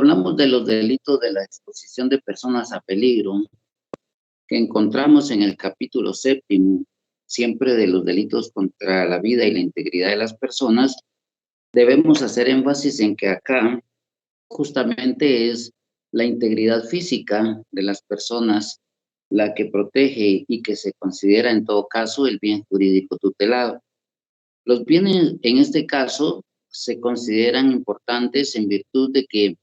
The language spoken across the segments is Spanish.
hablamos de los delitos de la exposición de personas a peligro, que encontramos en el capítulo 7, siempre de los delitos contra la vida y la integridad de las personas, debemos hacer énfasis en que acá justamente es la integridad física de las personas la que protege y que se considera en todo caso el bien jurídico tutelado. Los bienes en este caso se consideran importantes en virtud de que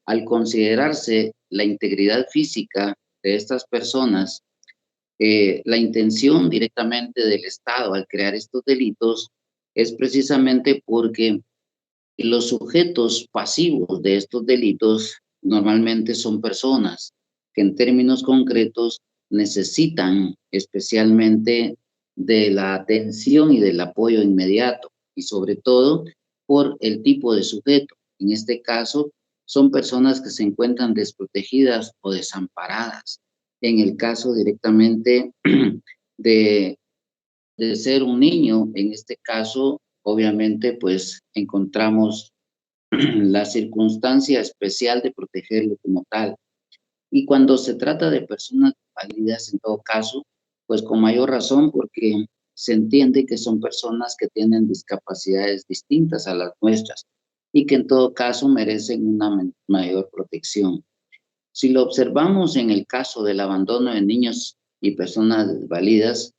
al considerarse la integridad física de estas personas, la intención directamente del Estado al crear estos delitos es precisamente porque los sujetos pasivos de estos delitos normalmente son personas que en términos concretos necesitan especialmente de la atención y del apoyo inmediato y sobre todo por el tipo de sujeto. En este caso, son personas que se encuentran desprotegidas o desamparadas. En el caso directamente de, de ser un niño, en este caso, obviamente, pues encontramos la circunstancia especial de protegerlo como tal. Y cuando se trata de personas válidas, en todo caso, pues con mayor razón, porque se entiende que son personas que tienen discapacidades distintas a las nuestras y que en todo caso merecen una mayor protección. Si lo observamos en el caso del abandono de niños y personas desvalidas,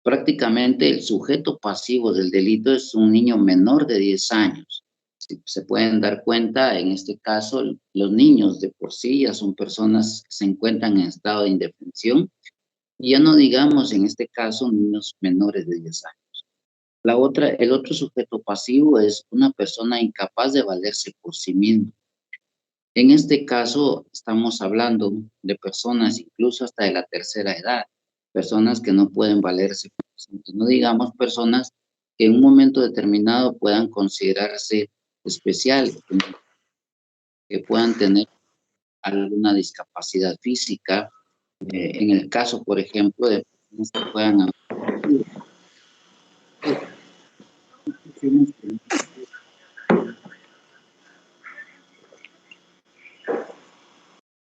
prácticamente el sujeto pasivo del delito es un niño menor de 10 años. Si se pueden dar cuenta, en este caso, los niños de por sí ya son personas que se encuentran en estado de indefensión, y ya no digamos en este caso niños menores de 10 años. El otro sujeto pasivo es una persona incapaz de valerse por sí mismo. En este caso, estamos hablando de personas incluso hasta de la tercera edad, personas que no pueden valerse por sí mismas. No digamos personas que en un momento determinado puedan considerarse especiales, que puedan tener alguna discapacidad física. En el caso, por ejemplo, de personas que puedan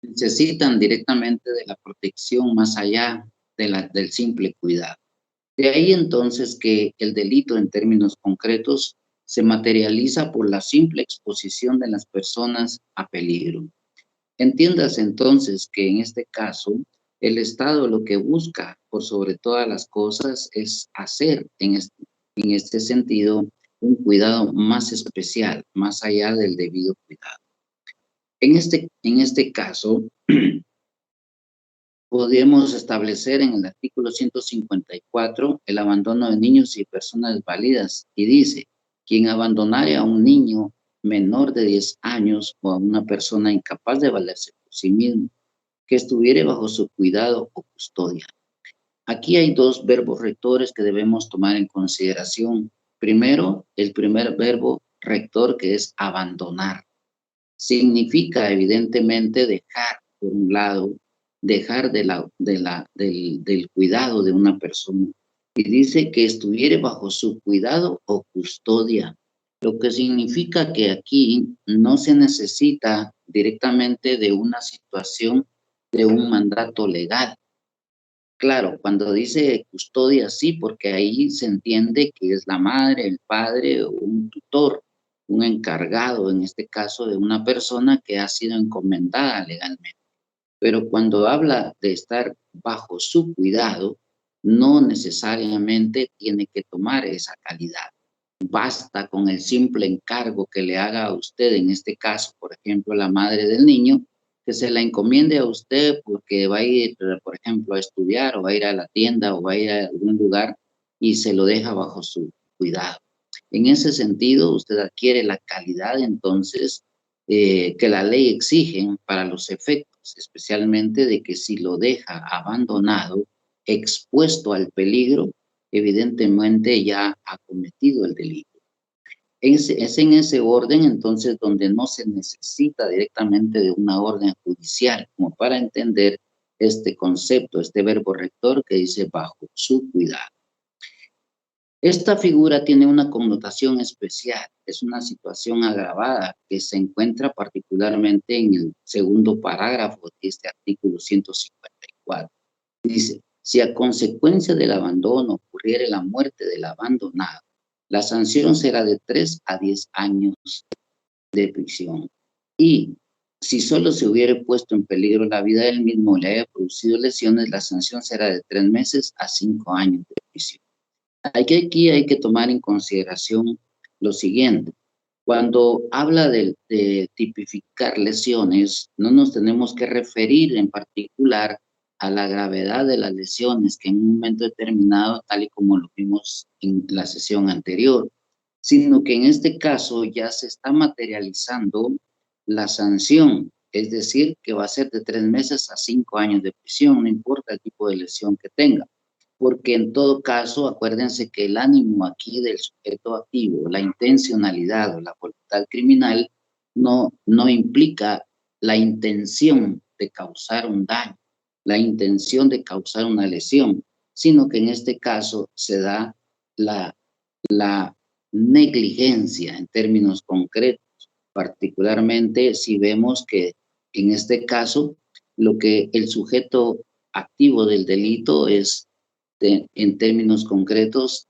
necesitan directamente de la protección más allá del simple cuidado. De ahí entonces que el delito en términos concretos se materializa por la simple exposición de las personas a peligro. Entiéndase entonces que en este caso el Estado lo que busca por sobre todas las cosas es hacer en este sentido un cuidado más especial, más allá del debido cuidado. En este caso, podemos establecer en el artículo 154 el abandono de niños y personas válidas y dice, quien abandonare a un niño menor de 10 años o a una persona incapaz de valerse por sí mismo, que estuviere bajo su cuidado o custodia. Aquí hay dos verbos rectores que debemos tomar en consideración. Primero, el primer verbo rector, que es abandonar. Significa evidentemente dejar, por un lado, dejar del cuidado de una persona. Y dice que estuviere bajo su cuidado o custodia, lo que significa que aquí no se necesita directamente de una situación de un mandato legal. Claro, cuando dice custodia, sí, porque ahí se entiende que es la madre, el padre o un tutor, un encargado, en este caso, de una persona que ha sido encomendada legalmente. Pero cuando habla de estar bajo su cuidado, no necesariamente tiene que tomar esa calidad. Basta con el simple encargo que le haga a usted, en este caso, por ejemplo, la madre del niño, que se la encomiende a usted porque va a ir, por ejemplo, a estudiar o va a ir a la tienda o va a ir a algún lugar y se lo deja bajo su cuidado. En ese sentido, usted adquiere la calidad entonces que la ley exige para los efectos, especialmente de que si lo deja abandonado, expuesto al peligro, evidentemente ya ha cometido el delito. Es en ese orden entonces donde no se necesita directamente de una orden judicial como para entender este concepto, este verbo rector que dice bajo su cuidado. Esta figura tiene una connotación especial, es una situación agravada que se encuentra particularmente en el segundo parágrafo de este artículo 154. Dice, si a consecuencia del abandono ocurriere la muerte del abandonado, la sanción será de 3 a 10 años de prisión. Y si solo se hubiera puesto en peligro la vida del mismo o le haya producido lesiones, la sanción será de 3 meses a 5 años de prisión. Aquí hay que tomar en consideración lo siguiente. Cuando habla de tipificar lesiones, no nos tenemos que referir en particular a la gravedad de las lesiones que en un momento determinado, tal y como lo vimos en la sesión anterior, sino que en este caso ya se está materializando la sanción, es decir, que va a ser de 3 meses a 5 años de prisión, no importa el tipo de lesión que tenga, porque en todo caso, acuérdense que el ánimo aquí del sujeto activo, la intencionalidad o la voluntad criminal, no implica la intención de causar un daño, la intención de causar una lesión, sino que en este caso se da la negligencia en términos concretos, particularmente si vemos que en este caso lo que el sujeto activo del delito es, en términos concretos,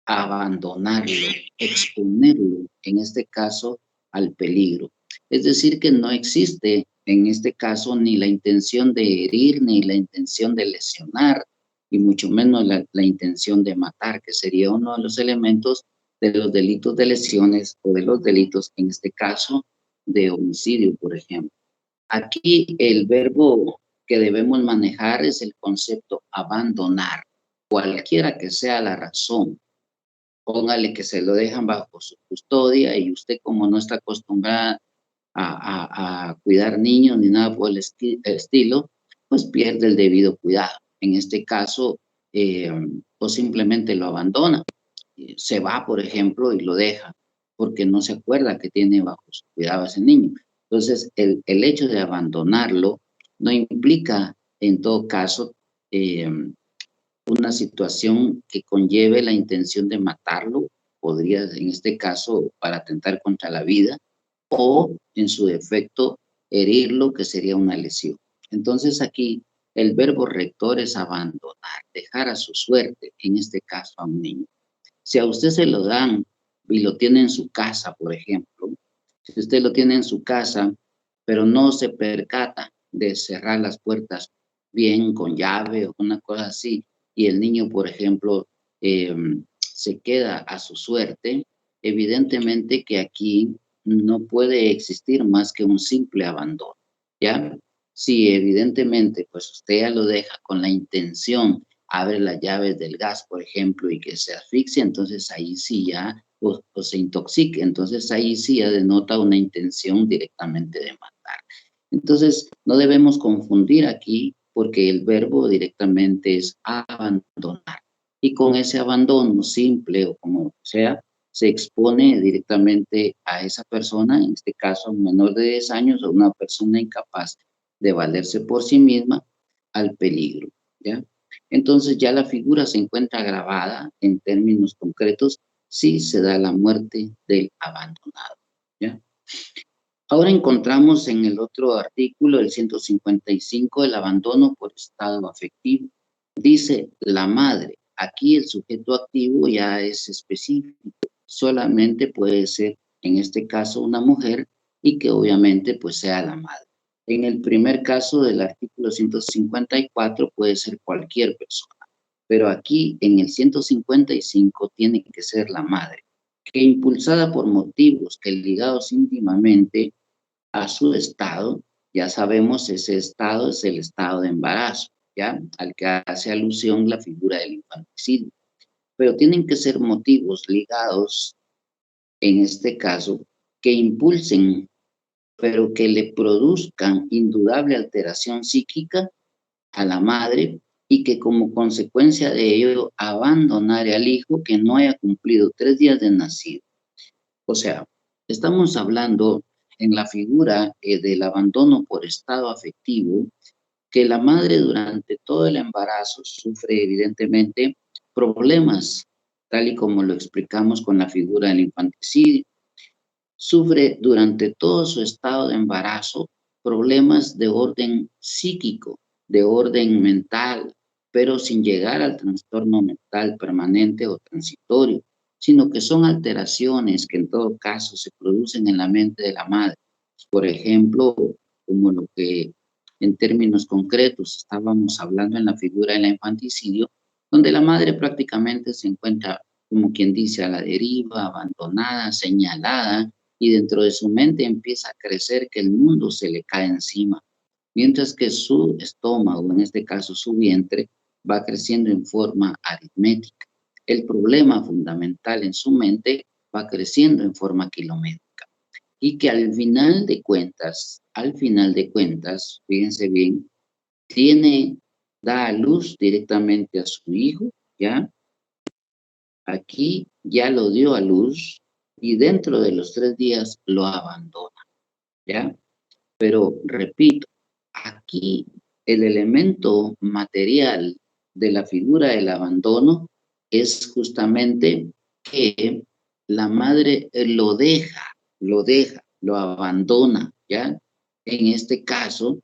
abandonarlo, exponerlo, en este caso, al peligro. Es decir, que no existe en este caso ni la intención de herir, ni la intención de lesionar, y mucho menos la intención de matar, que sería uno de los elementos de los delitos de lesiones o de los delitos, en este caso, de homicidio, por ejemplo. Aquí el verbo que debemos manejar es el concepto abandonar, cualquiera que sea la razón. Póngale que se lo dejan bajo su custodia y usted, como no está acostumbrada a cuidar niños ni nada por el estilo, pues pierde el debido cuidado. En este caso, o simplemente lo abandona. Se va, por ejemplo, y lo deja porque no se acuerda que tiene bajo su cuidado a ese niño. Entonces, el hecho de abandonarlo no implica, en todo caso, eh, una situación que conlleve la intención de matarlo, podría, en este caso, para atentar contra la vida, o, en su defecto, herirlo, que sería una lesión. Entonces, aquí el verbo rector es abandonar, dejar a su suerte, en este caso a un niño. Si a usted se lo dan y lo tiene en su casa, por ejemplo, si usted lo tiene en su casa, pero no se percata de cerrar las puertas bien con llave o una cosa así, y el niño, por ejemplo, se queda a su suerte, evidentemente que aquí no puede existir más que un simple abandono, ¿ya? Si evidentemente, pues usted ya lo deja con la intención, abre las llaves del gas, por ejemplo, y que se asfixie, entonces ahí sí ya, o se intoxique, entonces ahí sí ya denota una intención directamente de matar. Entonces, no debemos confundir aquí porque el verbo directamente es abandonar. Y con ese abandono simple o como sea, se expone directamente a esa persona, en este caso a un menor de 10 años o una persona incapaz de valerse por sí misma, al peligro, ¿ya? Entonces ya la figura se encuentra grabada en términos concretos si se da la muerte del abandonado, ¿ya? Ahora encontramos en el otro artículo, el 155, el abandono por estado afectivo. Dice la madre. Aquí el sujeto activo ya es específico. Solamente puede ser, en este caso, una mujer y que obviamente pues sea la madre. En el primer caso del artículo 154 puede ser cualquier persona, pero aquí en el 155 tiene que ser la madre, que impulsada por motivos que ligados íntimamente a su estado, ya sabemos ese estado es el estado de embarazo, ¿ya? Al que hace alusión la figura del infanticidio. Pero tienen que ser motivos ligados, en este caso, que impulsen, pero que le produzcan indudable alteración psíquica a la madre y que como consecuencia de ello abandonare al hijo que no haya cumplido 3 días de nacido. O sea, estamos hablando en la figura del abandono por estado afectivo, que la madre durante todo el embarazo sufre evidentemente problemas tal y como lo explicamos con la figura del infanticidio. Sufre durante todo su estado de embarazo problemas de orden psíquico, de orden mental, pero sin llegar al trastorno mental permanente o transitorio, sino que son alteraciones que en todo caso se producen en la mente de la madre. Por ejemplo, como lo que en términos concretos estábamos hablando en la figura del infanticidio, donde la madre prácticamente se encuentra, como quien dice, a la deriva, abandonada, señalada, y dentro de su mente empieza a crecer que el mundo se le cae encima, mientras que su estómago, en este caso su vientre, va creciendo en forma aritmética. El problema fundamental en su mente va creciendo en forma kilométrica y que al final de cuentas, fíjense bien, da a luz directamente a su hijo, ¿ya? Aquí ya lo dio a luz y dentro de los 3 días lo abandona, ¿ya? Pero repito, aquí el elemento material de la figura del abandono es justamente que la madre lo abandona, ¿ya? En este caso,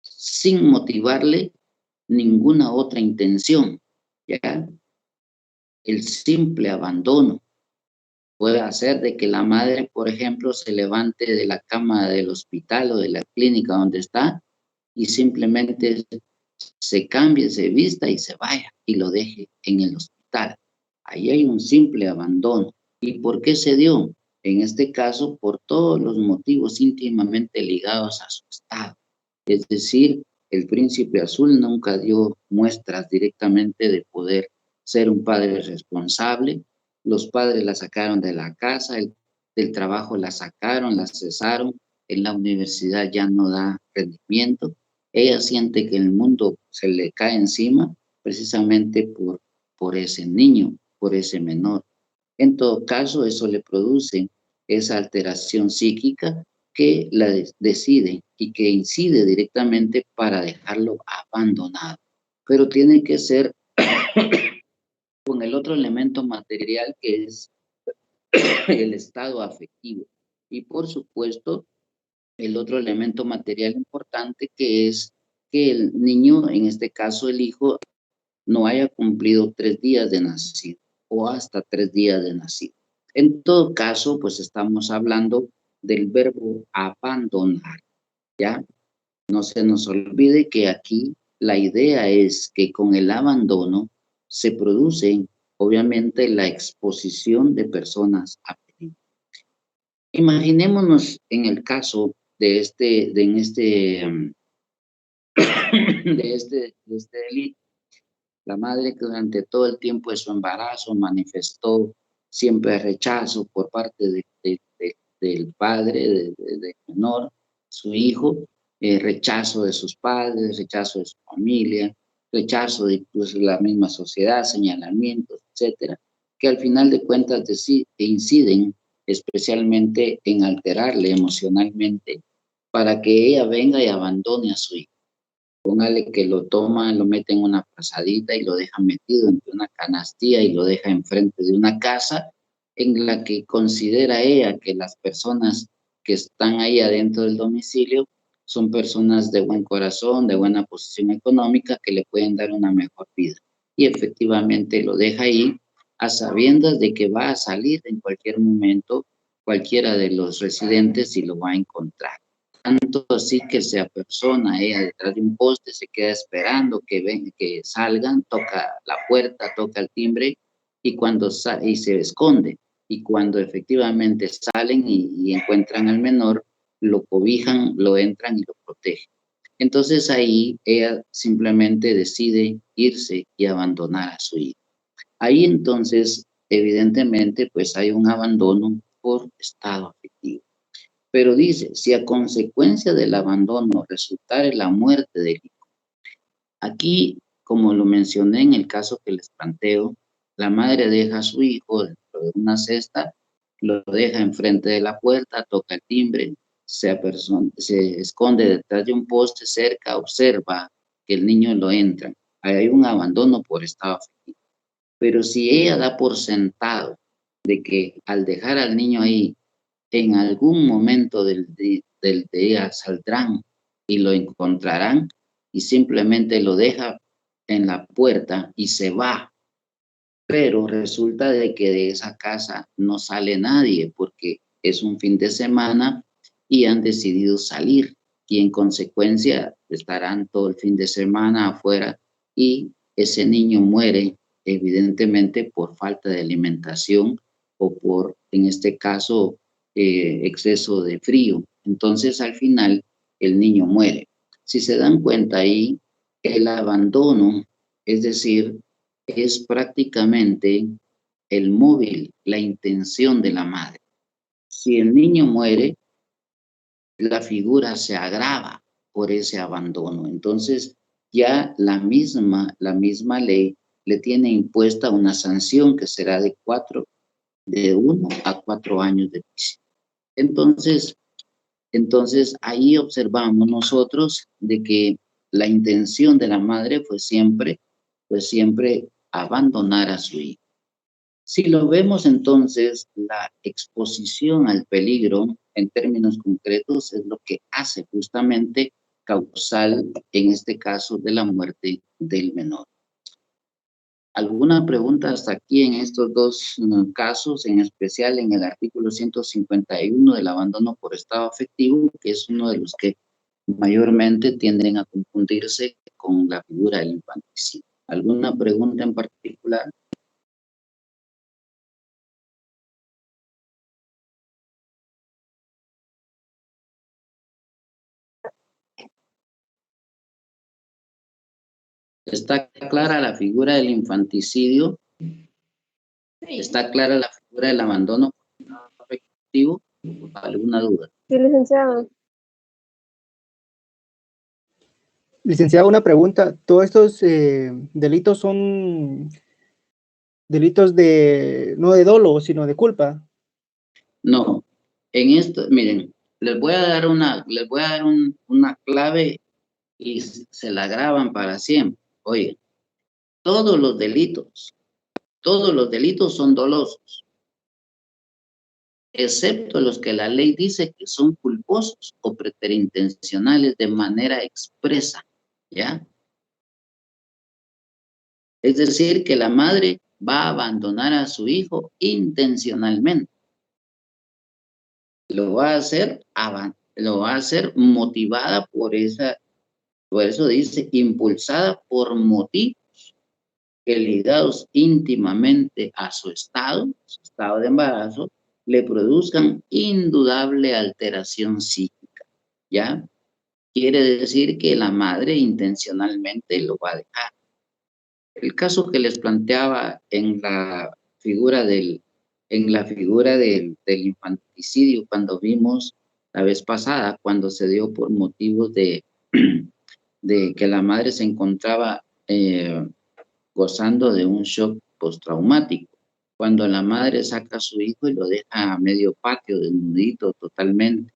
sin motivarle ninguna otra intención, ¿ya? El simple abandono puede hacer de que la madre, por ejemplo, se levante de la cama del hospital o de la clínica donde está y simplemente se cambie, se vista y se vaya y lo deje en el hospital. Ahí hay un simple abandono. ¿Y por qué se dio? En este caso, por todos los motivos íntimamente ligados a su estado. Es decir, el príncipe azul nunca dio muestras directamente de poder ser un padre responsable. Los padres la sacaron de la casa, del trabajo la sacaron, la cesaron, en la universidad ya no da rendimiento. Ella siente que el mundo se le cae encima precisamente por ese niño, por ese menor. En todo caso, eso le produce esa alteración psíquica que la decide y que incide directamente para dejarlo abandonado. Pero tiene que ser con el otro elemento material que es el estado afectivo. Y por supuesto, el otro elemento material importante que es que el niño, en este caso el hijo, no haya cumplido 3 días de nacido o hasta 3 días de nacido. En todo caso, pues estamos hablando del verbo abandonar, ¿ya? No se nos olvide que aquí la idea es que con el abandono se produce, obviamente, la exposición de personas a peligro. Imaginémonos en el caso de este delito. La madre que durante todo el tiempo de su embarazo manifestó siempre rechazo por parte del padre, del menor, su hijo, rechazo de sus padres, rechazo de su familia, rechazo de incluso la misma sociedad, señalamientos, etcétera, que al final de cuentas inciden especialmente en alterarle emocionalmente para que ella venga y abandone a su hijo. Póngale que lo toma, lo mete en una pasadita y lo deja metido entre una canastilla y lo deja enfrente de una casa en la que considera ella que las personas que están ahí adentro del domicilio son personas de buen corazón, de buena posición económica, que le pueden dar una mejor vida. Y efectivamente lo deja ahí a sabiendas de que va a salir en cualquier momento cualquiera de los residentes y lo va a encontrar. Tanto así que se apersona ella detrás de un poste, se queda esperando que salgan, toca la puerta, toca el timbre y y se esconde. Y cuando efectivamente salen y encuentran al menor, lo cobijan, lo entran y lo protegen. Entonces ahí ella simplemente decide irse y abandonar a su hijo. Ahí entonces, evidentemente, pues hay un abandono por estado afectivo. Pero dice, si a consecuencia del abandono resultare la muerte del hijo. Aquí, como lo mencioné en el caso que les planteo, la madre deja a su hijo dentro de una cesta, lo deja enfrente de la puerta, toca el timbre, se esconde detrás de un poste cerca, observa que el niño lo entra. Ahí hay un abandono por estado afectivo. Pero si ella da por sentado de que al dejar al niño ahí, en algún momento del día saldrán y lo encontrarán, y simplemente lo deja en la puerta y se va, pero resulta de que de esa casa no sale nadie porque es un fin de semana y han decidido salir, y en consecuencia estarán todo el fin de semana afuera, y ese niño muere evidentemente por falta de alimentación o por, en este caso, exceso de frío. Entonces al final el niño muere. Si se dan cuenta ahí, el abandono, es decir, es prácticamente el móvil, la intención de la madre. Si el niño muere, la figura se agrava por ese abandono. Entonces, ya la misma ley le tiene impuesta una sanción que será de 1 a 4 años de prisión. Entonces, ahí observamos nosotros de que la intención de la madre fue siempre abandonar a su hijo. Si lo vemos entonces, la exposición al peligro en términos concretos es lo que hace justamente causal, en este caso, de la muerte del menor. ¿Alguna pregunta hasta aquí en estos dos casos, en especial en el artículo 151 del abandono por estado afectivo, que es uno de los que mayormente tienden a confundirse con la figura del infanticidio? ¿Alguna pregunta en particular? ¿Está clara la figura del infanticidio? ¿Está clara la figura del abandono afectivo? ¿Alguna duda? Sí, licenciado. Licenciado, una pregunta. ¿Todos estos delitos son delitos no de dolo, sino de culpa? No. En esto, miren, les voy a dar una clave y se la graban para siempre. Oye, todos los delitos son dolosos, excepto los que la ley dice que son culposos o preterintencionales de manera expresa, ¿ya? Es decir, que la madre va a abandonar a su hijo intencionalmente. Lo va a hacer motivada por eso dice, impulsada por motivos que ligados íntimamente a su estado de embarazo, le produzcan indudable alteración psíquica, ¿ya? Quiere decir que la madre intencionalmente lo va a dejar. El caso que les planteaba en la figura del infanticidio, cuando vimos la vez pasada, cuando se dio por motivos de que la madre se encontraba gozando de un shock postraumático, cuando la madre saca a su hijo y lo deja a medio patio, desnudito totalmente.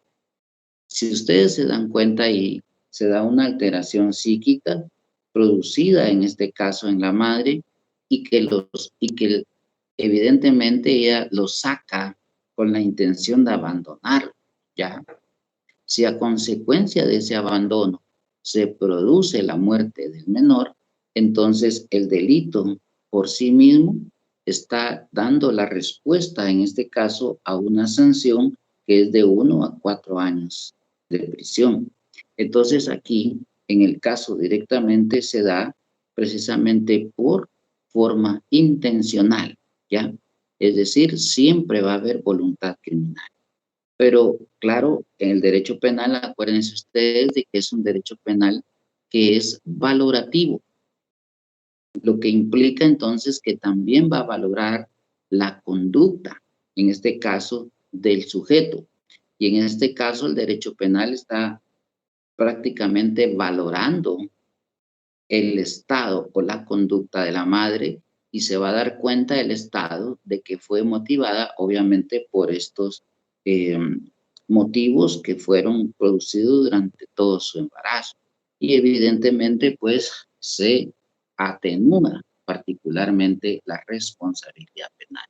Si ustedes se dan cuenta ahí, se da una alteración psíquica producida en este caso en la madre, y que evidentemente ella lo saca con la intención de abandonarlo, ¿ya? Si a consecuencia de ese abandono se produce la muerte del menor, entonces el delito por sí mismo está dando la respuesta, en este caso, a una sanción que es de 1 a 4 años de prisión. Entonces aquí, en el caso directamente, se da precisamente por forma intencional, ¿ya? Es decir, siempre va a haber voluntad criminal. Pero claro, en el derecho penal, acuérdense ustedes de que es un derecho penal que es valorativo, lo que implica entonces que también va a valorar la conducta, en este caso, del sujeto. Y en este caso, el derecho penal está prácticamente valorando el estado o la conducta de la madre, y se va a dar cuenta el estado de que fue motivada obviamente por estos motivos que fueron producidos durante todo su embarazo, y evidentemente pues se atenúa particularmente la responsabilidad penal.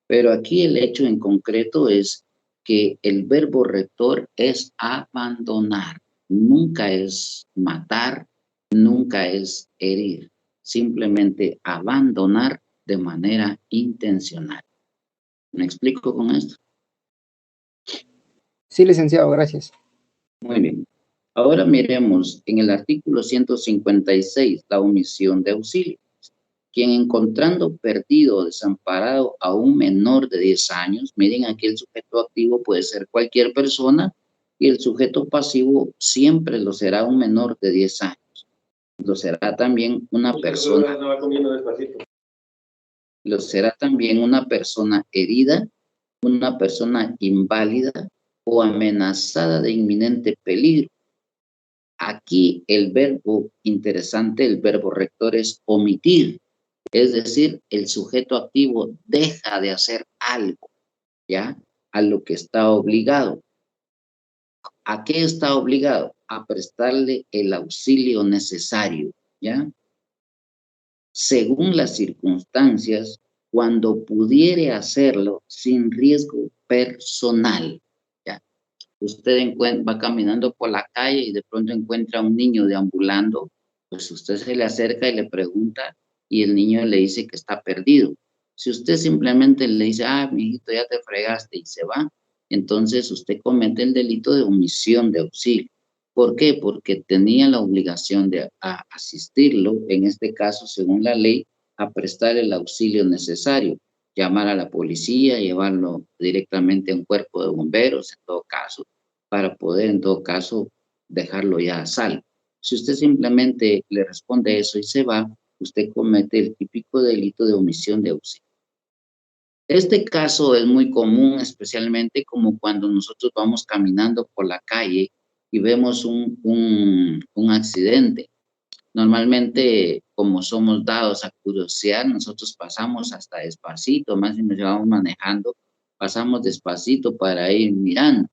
Pero aquí el hecho en concreto es que el verbo rector es abandonar, nunca es matar, nunca es herir, simplemente abandonar de manera intencional. ¿Me explico con esto? Sí, licenciado, gracias. Muy bien. Ahora miremos en el artículo 156, la omisión de auxilio. Quien encontrando perdido o desamparado a un menor de 10 años, miren aquí el sujeto activo puede ser cualquier persona y el sujeto pasivo siempre lo será un menor de 10 años. Lo será también una persona. Lo será también una persona herida, una persona inválida o amenazada de inminente peligro. Aquí el verbo interesante, el verbo rector es omitir. Es decir, el sujeto activo deja de hacer algo, ¿ya? A lo que está obligado. ¿A qué está obligado? A prestarle el auxilio necesario, ¿ya? Según las circunstancias, cuando pudiere hacerlo sin riesgo personal, ¿ya? Usted va caminando por la calle y de pronto encuentra a un niño deambulando, pues usted se le acerca y le pregunta y el niño le dice que está perdido. Si usted simplemente le dice, mijito, ya te fregaste y se va, entonces usted comete el delito de omisión de auxilio. ¿Por qué? Porque tenía la obligación de asistirlo, en este caso, según la ley, a prestar el auxilio necesario, llamar a la policía, llevarlo directamente a un cuerpo de bomberos, en todo caso, para poder, en todo caso, dejarlo ya a salvo. Si usted simplemente le responde eso y se va, usted comete el típico delito de omisión de auxilio. Este caso es muy común, especialmente como cuando nosotros vamos caminando por la calle y vemos un accidente. Normalmente, como somos dados a curiosear, nosotros pasamos hasta despacito, más si nos llevamos manejando, pasamos despacito para ir mirando.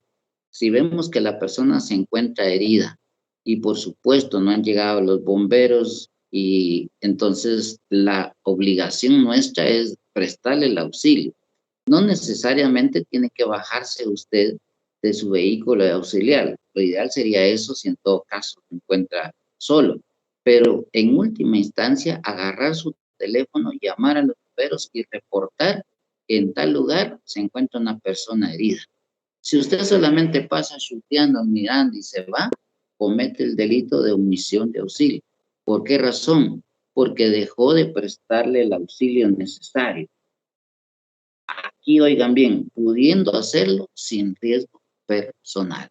Si vemos que la persona se encuentra herida y por supuesto no han llegado los bomberos y entonces la obligación nuestra es prestarle el auxilio. No necesariamente tiene que bajarse usted de su vehículo de auxiliar. Lo ideal sería eso si en todo caso se encuentra solo. Pero en última instancia, agarrar su teléfono, llamar a los bomberos y reportar que en tal lugar se encuentra una persona herida. Si usted solamente pasa chuteando, mirando y se va, comete el delito de omisión de auxilio. ¿Por qué razón? Porque dejó de prestarle el auxilio necesario. Aquí, oigan bien, pudiendo hacerlo sin riesgo personal.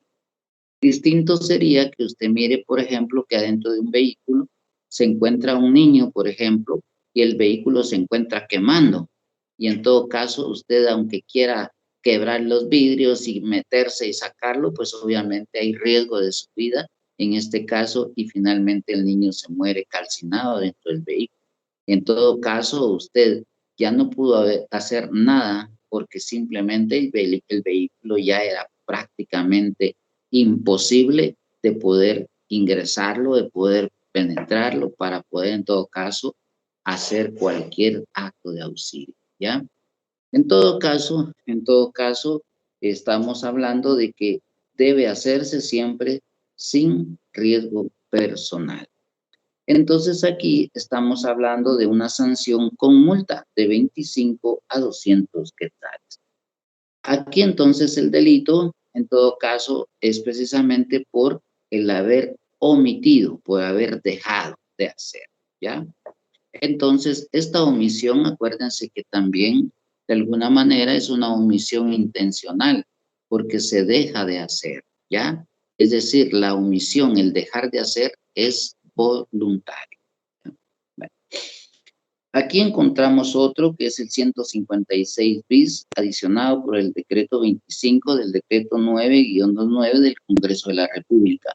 Distinto sería que usted mire, por ejemplo, que adentro de un vehículo se encuentra un niño, por ejemplo, y el vehículo se encuentra quemando. Y en todo caso, usted, aunque quiera quebrar los vidrios y meterse y sacarlo, pues obviamente hay riesgo de su vida en este caso y finalmente el niño se muere calcinado dentro del vehículo. En todo caso, usted ya no pudo hacer nada porque simplemente el vehículo ya era prácticamente imposible de poder ingresarlo, de poder penetrarlo para poder en todo caso hacer cualquier acto de auxilio, ¿ya? En todo caso, estamos hablando de que debe hacerse siempre sin riesgo personal. Entonces aquí estamos hablando de una sanción con multa de 25 a 200 quetzales. Aquí entonces el delito, en todo caso, es precisamente por el haber omitido, por haber dejado de hacer, ¿ya? Entonces, esta omisión, acuérdense que también de alguna manera es una omisión intencional, porque se deja de hacer, ¿ya? Es decir, la omisión, el dejar de hacer es voluntario. Bueno. Aquí encontramos otro que es el 156 bis, adicionado por el decreto 25 del decreto 9-29 del Congreso de la República.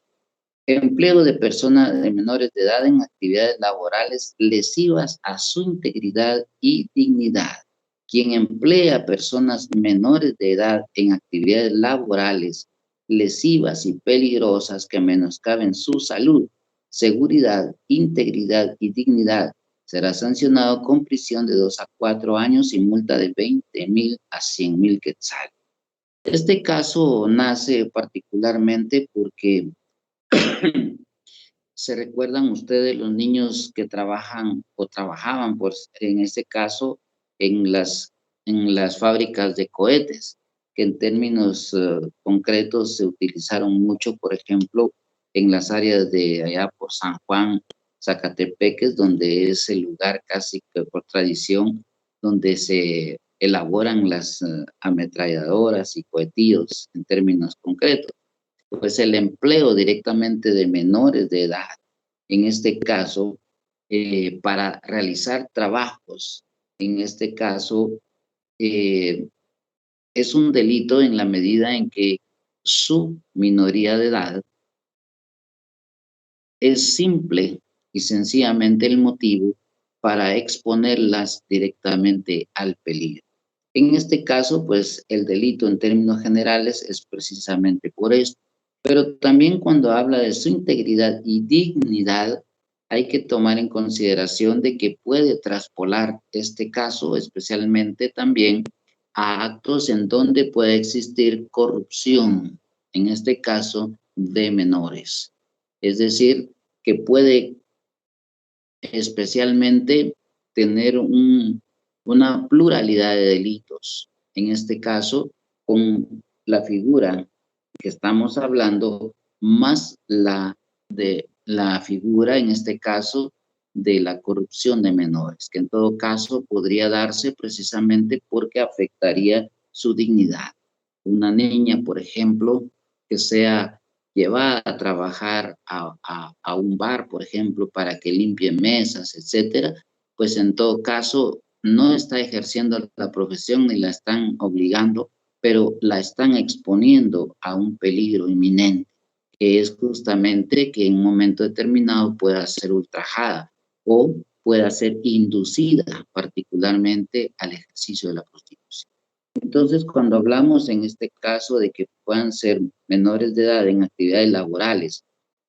Empleo de personas de menores de edad en actividades laborales lesivas a su integridad y dignidad. Quien emplea a personas menores de edad en actividades laborales lesivas y peligrosas que menoscaben su salud, seguridad, integridad y dignidad, será sancionado con prisión de 2 a 4 años y multa de 20,000 a 100,000 quetzales. Este caso nace particularmente porque se recuerdan ustedes los niños que trabajan o trabajaban, pues en este caso, en las fábricas de cohetes, que en términos concretos se utilizaron mucho, por ejemplo, en las áreas de allá por San Juan, Zacatepeques, donde es el lugar casi que por tradición, donde se elaboran las ametralladoras y cohetillos en términos concretos. Pues el empleo directamente de menores de edad, en este caso, para realizar trabajos, en este caso, eh, es un delito en la medida en que su minoría de edad es simple y sencillamente el motivo para exponerlas directamente al peligro. En este caso, pues el delito en términos generales es precisamente por esto. Pero también cuando habla de su integridad y dignidad, hay que tomar en consideración de que puede traspolar este caso, especialmente también a actos en donde puede existir corrupción, en este caso de menores. Es decir, que puede especialmente tener una pluralidad de delitos. En este caso, con la figura que estamos hablando, más la figura, en este caso, de la corrupción de menores, que en todo caso podría darse precisamente porque afectaría su dignidad. Una niña, por ejemplo, que sea llevada a trabajar a un bar, por ejemplo, para que limpie mesas, etcétera, pues en todo caso no está ejerciendo la profesión ni la están obligando, pero la están exponiendo a un peligro inminente, que es justamente que en un momento determinado pueda ser ultrajada o pueda ser inducida particularmente al ejercicio de la prostitución. Entonces, cuando hablamos en este caso de que puedan ser menores de edad en actividades laborales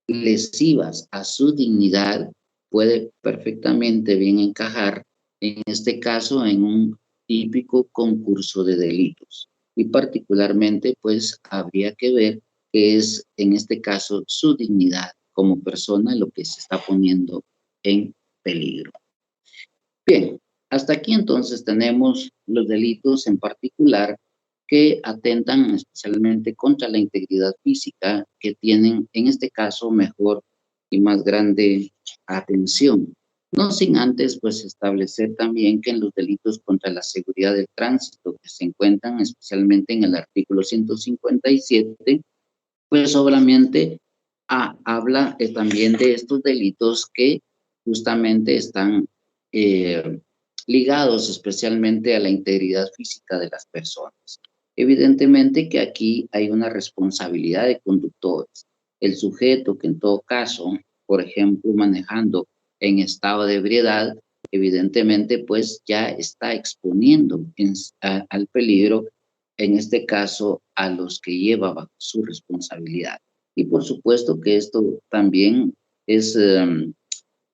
lesivas a su dignidad, puede perfectamente bien encajar en este caso en un típico concurso de delitos. Y particularmente, pues, habría que ver qué es, en este caso, su dignidad como persona lo que se está poniendo en peligro. Bien, hasta aquí entonces tenemos los delitos en particular que atentan especialmente contra la integridad física, que tienen en este caso mejor y más grande atención. No sin antes pues establecer también que en los delitos contra la seguridad del tránsito que se encuentran especialmente en el artículo 157, pues obviamente habla también de estos delitos que justamente están eh, ligados especialmente a la integridad física de las personas. Evidentemente que aquí hay una responsabilidad de conductores. El sujeto que en todo caso, por ejemplo, manejando en estado de ebriedad, evidentemente pues ya está exponiendo al peligro, en este caso, a los que lleva bajo su responsabilidad. Y por supuesto que esto también es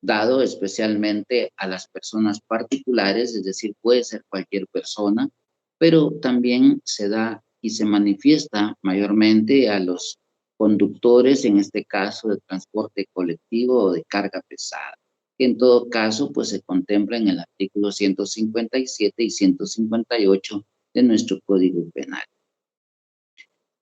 dado especialmente a las personas particulares, es decir, puede ser cualquier persona, pero también se da y se manifiesta mayormente a los conductores, en este caso de transporte colectivo o de carga pesada, que en todo caso pues se contempla en el artículo 157 y 158 de nuestro Código Penal.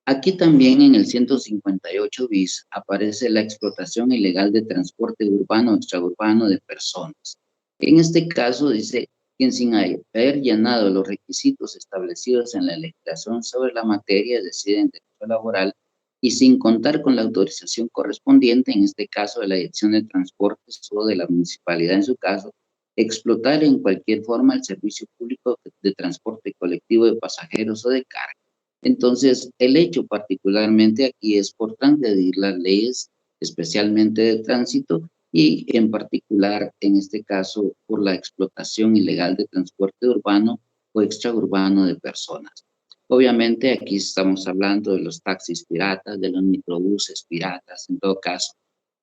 Aquí también en el 158 bis aparece la explotación ilegal de transporte urbano o extraurbano de personas. En este caso dice, quien sin haber llenado los requisitos establecidos en la legislación sobre la materia, es decir, en derecho laboral, y sin contar con la autorización correspondiente, en este caso de la Dirección de Transportes o de la municipalidad en su caso, explotar en cualquier forma el servicio público de transporte colectivo de pasajeros o de carga. Entonces, el hecho particularmente aquí es por transgredir las leyes, especialmente de tránsito, y en particular, en este caso, por la explotación ilegal de transporte urbano o extraurbano de personas. Obviamente, aquí estamos hablando de los taxis piratas, de los microbuses piratas, en todo caso.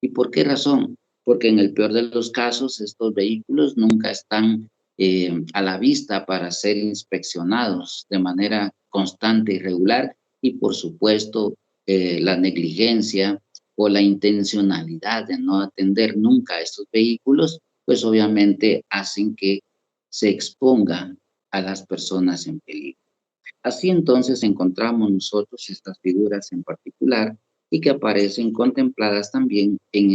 ¿Y por qué razón? porque en el peor de los casos estos vehículos nunca están a la vista para ser inspeccionados de manera constante y regular, y por supuesto la negligencia o la intencionalidad de no atender nunca a estos vehículos, pues obviamente hacen que se expongan a las personas en peligro. Así entonces encontramos nosotros estas figuras en particular y que aparecen contempladas también en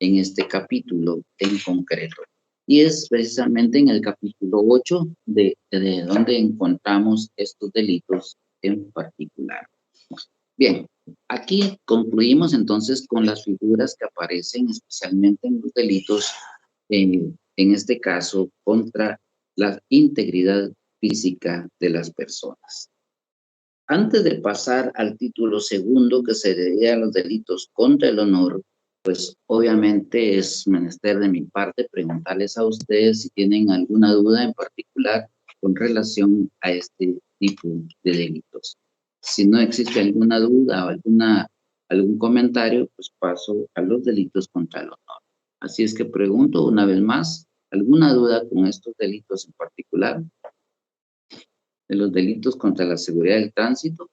este capítulo en concreto. Y es precisamente en el capítulo 8 de donde encontramos estos delitos en particular. Bien, aquí concluimos entonces con las figuras que aparecen especialmente en los delitos, en este caso, contra la integridad física de las personas. Antes de pasar al título segundo, que sería los delitos contra el honor, pues obviamente es menester de mi parte preguntarles a ustedes si tienen alguna duda en particular con relación a este tipo de delitos. Si no existe alguna duda o algún comentario, pues paso a los delitos contra el honor. Así es que pregunto una vez más, ¿alguna duda con estos delitos en particular? De los delitos contra la seguridad del tránsito.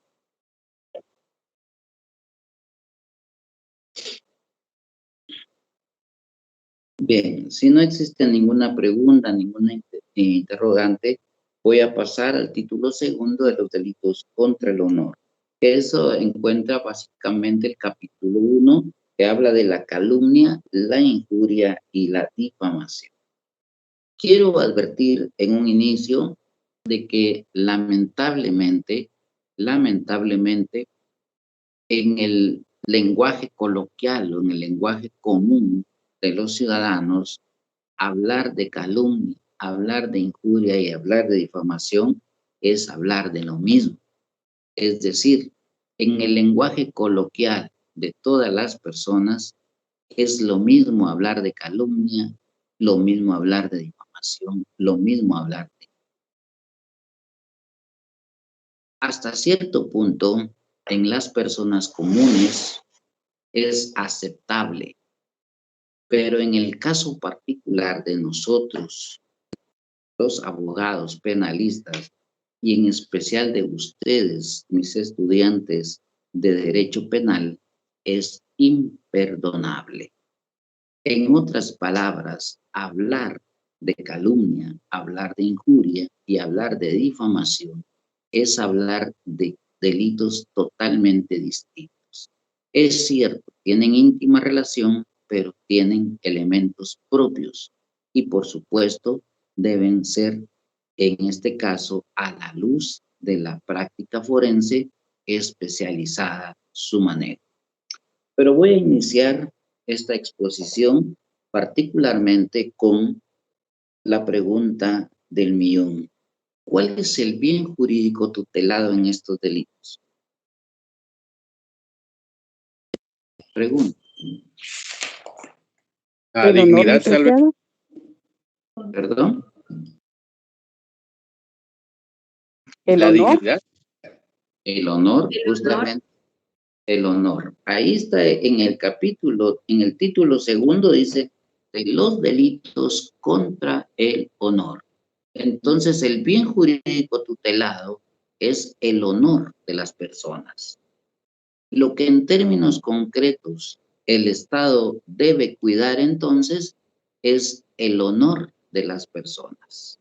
Bien, si no existe ninguna pregunta, ninguna interrogante, voy a pasar al título segundo de los delitos contra el honor. Eso encuentra básicamente el capítulo 1, que habla de la calumnia, la injuria y la difamación. Quiero advertir en un inicio de que lamentablemente, en el lenguaje coloquial o en el lenguaje común de los ciudadanos, hablar de calumnia, hablar de injuria y hablar de difamación es hablar de lo mismo. Es decir, en el lenguaje coloquial de todas las personas es lo mismo hablar de calumnia, lo mismo hablar de difamación, lo mismo hablar de... Hasta cierto punto, en las personas comunes es aceptable, pero en el caso particular de nosotros, los abogados penalistas, y en especial de ustedes, mis estudiantes de Derecho Penal, es imperdonable. En otras palabras, hablar de calumnia, hablar de injuria y hablar de difamación es hablar de delitos totalmente distintos. Es cierto, tienen íntima relación, pero tienen elementos propios y por supuesto deben ser, en este caso, a la luz de la práctica forense especializada su manejo. Pero voy a iniciar esta exposición particularmente con la pregunta del millón. ¿Cuál es el bien jurídico tutelado en estos delitos? Pregunta. La dignidad, tal vez. ¿Perdón? La dignidad. El honor, justamente. El honor. Ahí está en el capítulo, en el título segundo dice de los delitos contra el honor. Entonces, el bien jurídico tutelado es el honor de las personas. Lo que en términos concretos el Estado debe cuidar entonces es el honor de las personas.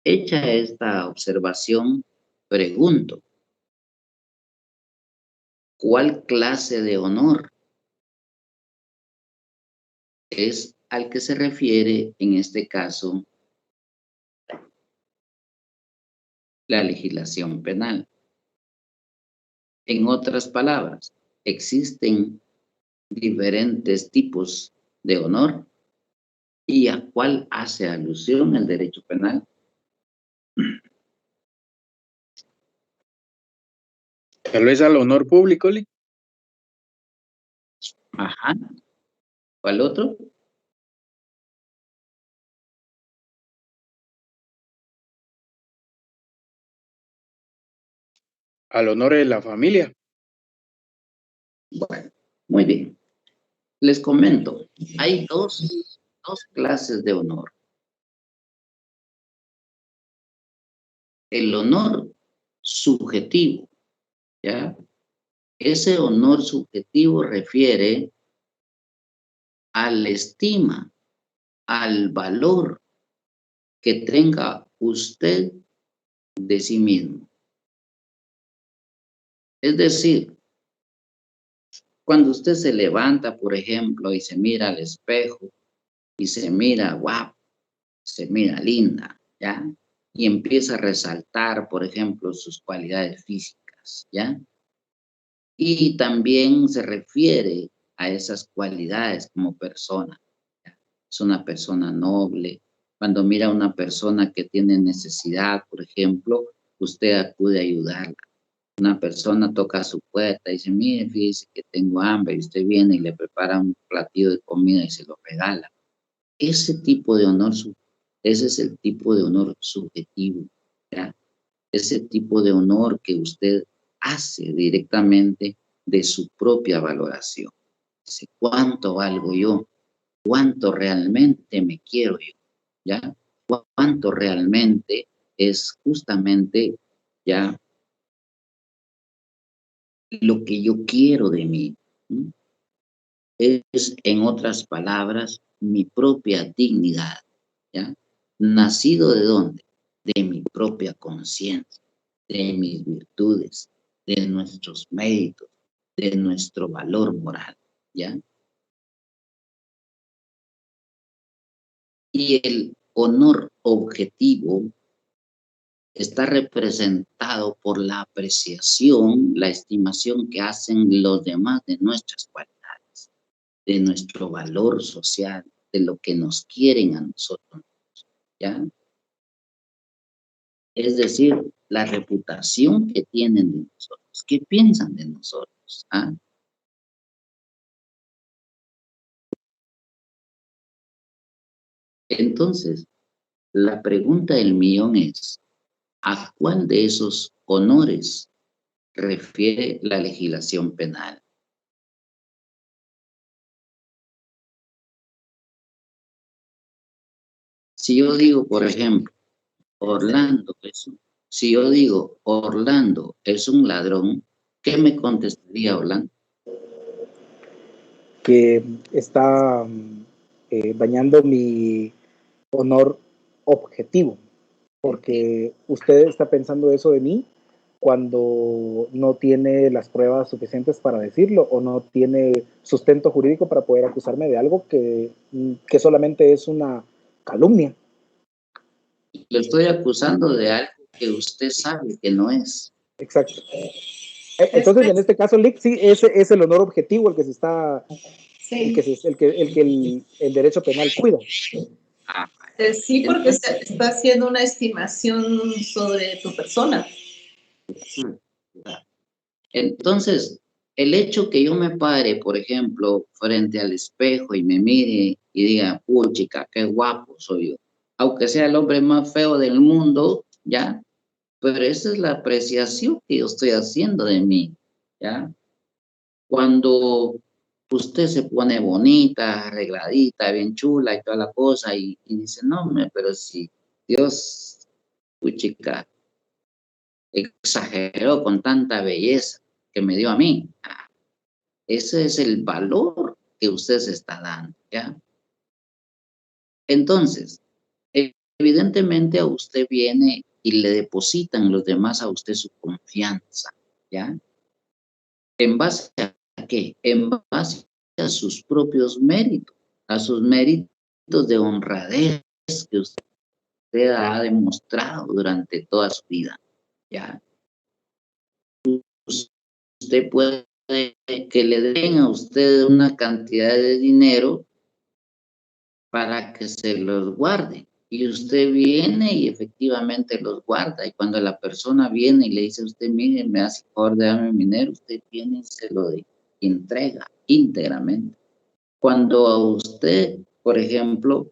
Hecha esta observación, pregunto, ¿cuál clase de honor es al que se refiere en este caso la legislación penal? En otras palabras, existen diferentes tipos de honor y a cuál hace alusión el derecho penal. Tal vez al honor público, Lee. Ajá. ¿Cuál otro? Al honor de la familia. Bueno, Muy bien. Les comento, hay dos clases de honor. El honor subjetivo, ¿ya? Ese honor subjetivo refiere a la estima, al valor que tenga usted de sí mismo. Es decir, cuando usted se levanta, por ejemplo, y se mira al espejo y se mira guapo, se mira linda, ¿ya? Y empieza a resaltar, por ejemplo, sus cualidades físicas, ¿ya? Y también se refiere a esas cualidades como persona. ¿Ya? Es una persona noble. Cuando mira a una persona que tiene necesidad, por ejemplo, usted acude a ayudarla. Una persona toca su puerta y dice, mire, fíjese que tengo hambre, y usted viene y le prepara un platillo de comida y se lo regala. Ese tipo de honor, ese es el tipo de honor subjetivo, ¿ya? Ese tipo de honor que usted hace directamente de su propia valoración. Dice, ¿cuánto valgo yo? ¿Cuánto realmente me quiero yo? ¿Ya? ¿Cuánto realmente es justamente ya lo que yo quiero de mí? ¿Mm? Es, en otras palabras, mi propia dignidad, ¿ya? ¿Nacido de dónde? De mi propia conciencia, de mis virtudes, de nuestros méritos, de nuestro valor moral, ¿ya? Y el honor objetivo está representado por la apreciación, la estimación que hacen los demás de nuestras cualidades, de nuestro valor social, de lo que nos quieren a nosotros, ¿ya? Es decir, la reputación que tienen de nosotros, qué piensan de nosotros, ¿ah? Entonces, la pregunta del millón es, ¿a cuál de esos honores refiere la legislación penal? Si yo digo, por ejemplo, si yo digo, Orlando es un ladrón, ¿qué me contestaría Orlando? Que está dañando mi honor objetivo, porque usted está pensando eso de mí cuando no tiene las pruebas suficientes para decirlo o no tiene sustento jurídico para poder acusarme de algo que solamente es una calumnia. Lo estoy acusando de algo que usted sabe que no es. Exacto. Entonces, en este caso, Lick, sí, ese es el honor objetivo el que se está, Sí. el que el derecho penal cuida. Sí, porque está haciendo una estimación sobre tu persona. Entonces, el hecho que yo me pare, por ejemplo, frente al espejo y me mire y diga, chica, qué guapo soy yo, aunque sea el hombre más feo del mundo, ¿ya? Pero esa es la apreciación que yo estoy haciendo de mí, ¿ya? Cuando usted se pone bonita, arregladita, bien chula y toda la cosa, y dice, no, hombre, pero si Dios, chica, exageró con tanta belleza que me dio a mí. Ese es el valor que usted se está dando, ¿ya? Entonces, evidentemente a usted viene y le depositan los demás a usted su confianza, ¿ya? ¿En base a qué? En base a sus propios méritos, a sus méritos de honradez que usted ha demostrado durante toda su vida, ¿ya? Usted puede que le den a usted una cantidad de dinero para que se los guarde. Y usted viene y efectivamente los guarda. Y cuando la persona viene y le dice a usted, mire, me hace favor de darme dinero, usted viene y se lo entrega íntegramente. Cuando a usted, por ejemplo,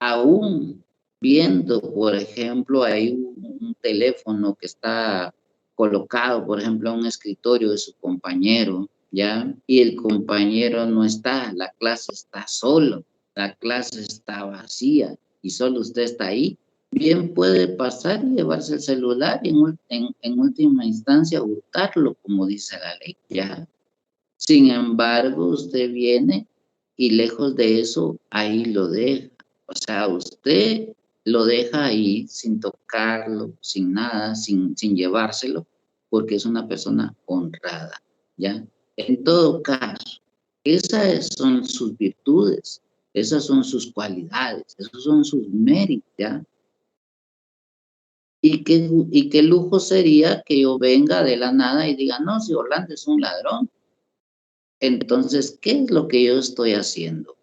aún viendo, por ejemplo, hay un teléfono que está colocado, por ejemplo, en un escritorio de su compañero, ¿ya? Y el compañero no está, la clase está solo, la clase está vacía y solo usted está ahí, bien puede pasar y llevarse el celular y en última instancia hurtarlo, como dice la ley, ¿ya? Sin embargo, usted viene y lejos de eso, ahí lo deja. O sea, usted lo deja ahí sin tocarlo, sin nada, sin llevárselo, porque es una persona honrada, ¿ya? En todo caso, esas son sus virtudes, esas son sus cualidades, esos son sus méritos, ¿ya? Y qué lujo sería que yo venga de la nada y diga, no, si Orlando es un ladrón. Entonces, ¿qué es lo que yo estoy haciendo?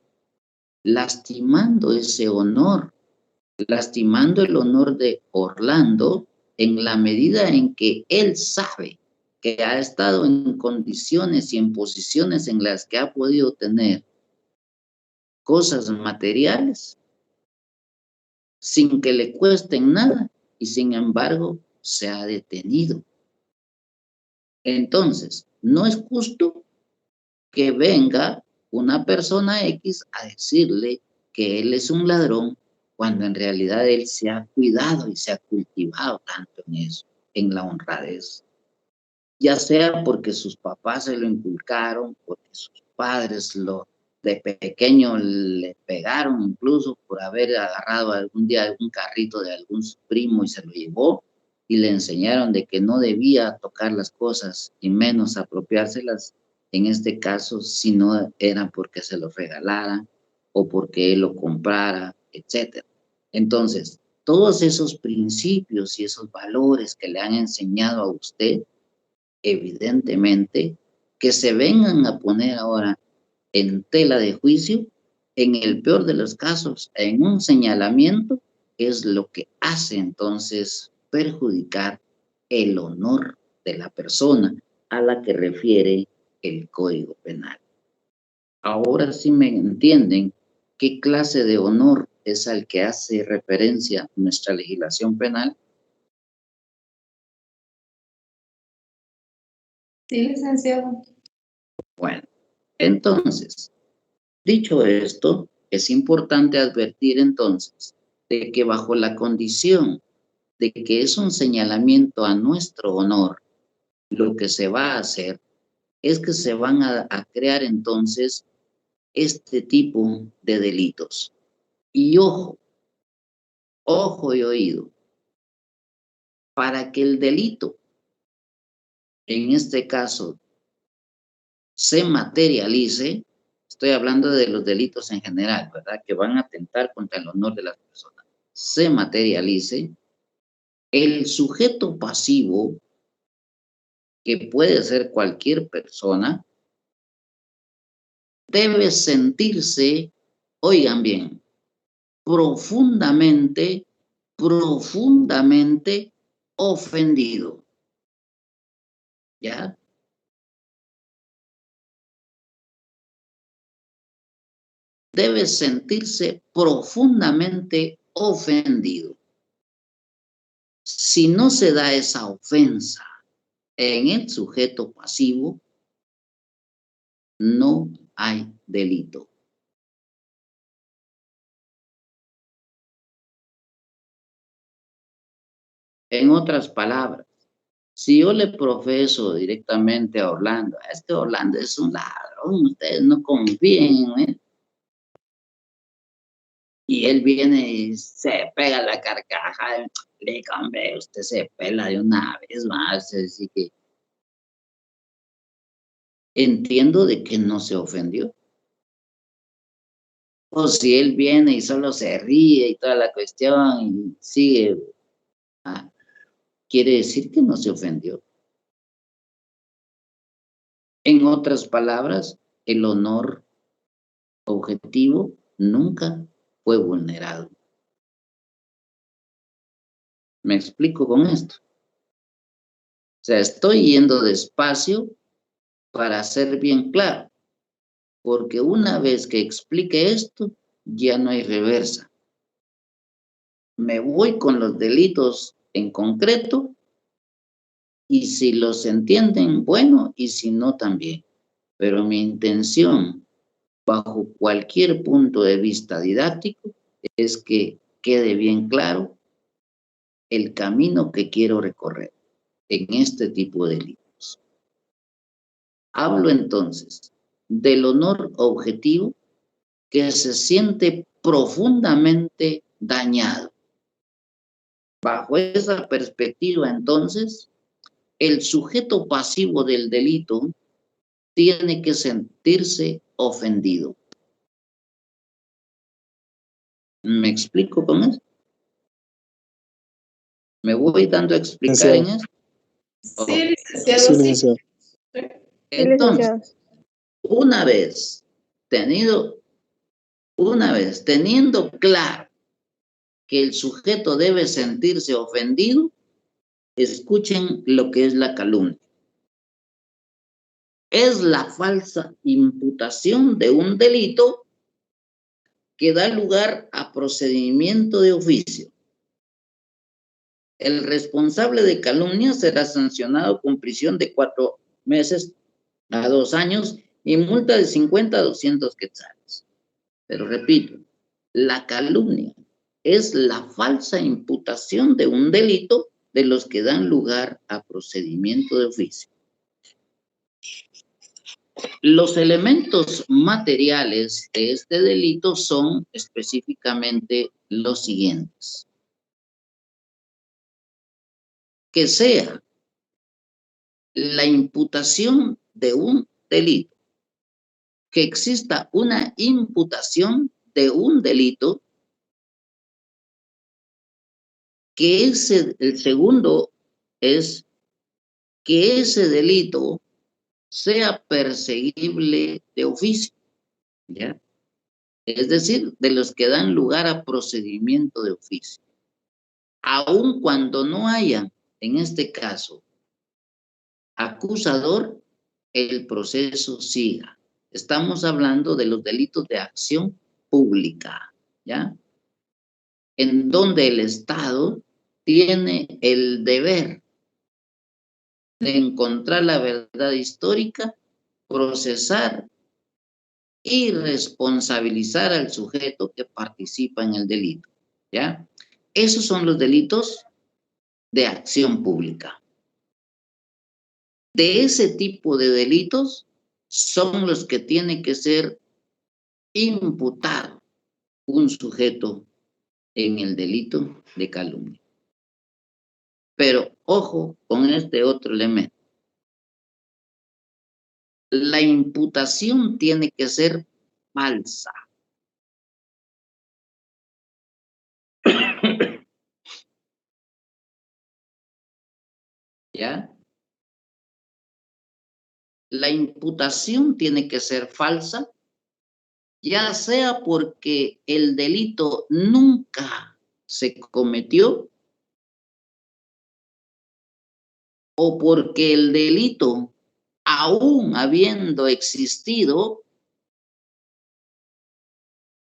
Lastimando ese honor, lastimando el honor de Orlando en la medida en que él sabe que ha estado en condiciones y en posiciones en las que ha podido tener cosas materiales sin que le cuesten nada y sin embargo se ha detenido. Entonces, no es justo que venga una persona X a decirle que él es un ladrón cuando en realidad él se ha cuidado y se ha cultivado tanto en eso, en la honradez. Ya sea porque sus papás se lo inculcaron, porque sus padres de pequeño le pegaron incluso por haber agarrado algún día algún carrito de algún primo y se lo llevó y le enseñaron de que no debía tocar las cosas y menos apropiárselas, en este caso, si no era porque se lo regalaran o porque él lo comprara, etc. Entonces, todos esos principios y esos valores que le han enseñado a usted, evidentemente, que se vengan a poner ahora en tela de juicio, en el peor de los casos, en un señalamiento, es lo que hace entonces perjudicar el honor de la persona a la que refiere el Código Penal. Ahora sí me entienden qué clase de honor es al que hace referencia nuestra legislación penal. Sí, licenciado. Bueno, entonces, dicho esto, es importante advertir entonces de que bajo la condición de que es un señalamiento a nuestro honor, lo que se va a hacer es que se van a crear entonces este tipo de delitos. Y ojo y oído, para que el delito, en este caso, se materialice, estoy hablando de los delitos en general, ¿verdad? Que van a atentar contra el honor de las personas, se materialice, el sujeto pasivo, que puede ser cualquier persona, debe sentirse, oigan bien, profundamente ofendido, ¿ya? Debe sentirse profundamente ofendido. Si no se da esa ofensa en el sujeto pasivo, no hay delito. En otras palabras, si yo le profeso directamente a Orlando, este Orlando es un ladrón, ustedes no confíen en él, y él viene y se pega la carcajada, le hombre, usted se pela de una vez más, así que entiendo de que no se ofendió. O si él viene y solo se ríe y toda la cuestión y sigue, quiere decir que no se ofendió. En otras palabras, el honor objetivo nunca fue vulnerado. ¿Me explico con esto? O sea, estoy yendo despacio para ser bien claro, porque una vez que explique esto, ya no hay reversa. Me voy con los delitos en concreto y si los entienden, bueno, y si no, también. pero mi intención, bajo cualquier punto de vista didáctico, es que quede bien claro el camino que quiero recorrer en este tipo de delitos. Hablo entonces del honor objetivo que se siente profundamente dañado. Bajo esa perspectiva, entonces, el sujeto pasivo del delito tiene que sentirse ofendido. ¿Me explico con eso? ¿Me voy dando a explicar en eso? Sí, licenciado. Sí, licenciado. Entonces, una vez teniendo claro que el sujeto debe sentirse ofendido, escuchen lo que es la calumnia. Es la falsa imputación de un delito que da lugar a procedimiento de oficio. El responsable de calumnia será sancionado con prisión de 4 meses a 2 años y multa de 50 a 200 quetzales. Pero repito, la calumnia es la falsa imputación de un delito de los que dan lugar a procedimiento de oficio. Los elementos materiales de este delito son específicamente los siguientes. Que sea la imputación de un delito, que exista una imputación de un delito, que el segundo es que ese delito sea perseguible de oficio, ¿ya? Es decir, de los que dan lugar a procedimiento de oficio. Aun cuando no haya, en este caso, acusador, el proceso siga. Estamos hablando de los delitos de acción pública, ¿ya? En donde el Estado tiene el deber de encontrar la verdad histórica, procesar y responsabilizar al sujeto que participa en el delito, ¿ya? Esos son los delitos de acción pública. De ese tipo de delitos son los que tiene que ser imputado un sujeto en el delito de calumnia. Pero ojo con este otro elemento. La imputación tiene que ser falsa. ¿Ya? La imputación tiene que ser falsa, ya sea porque el delito nunca se cometió o porque el delito, aún habiendo existido,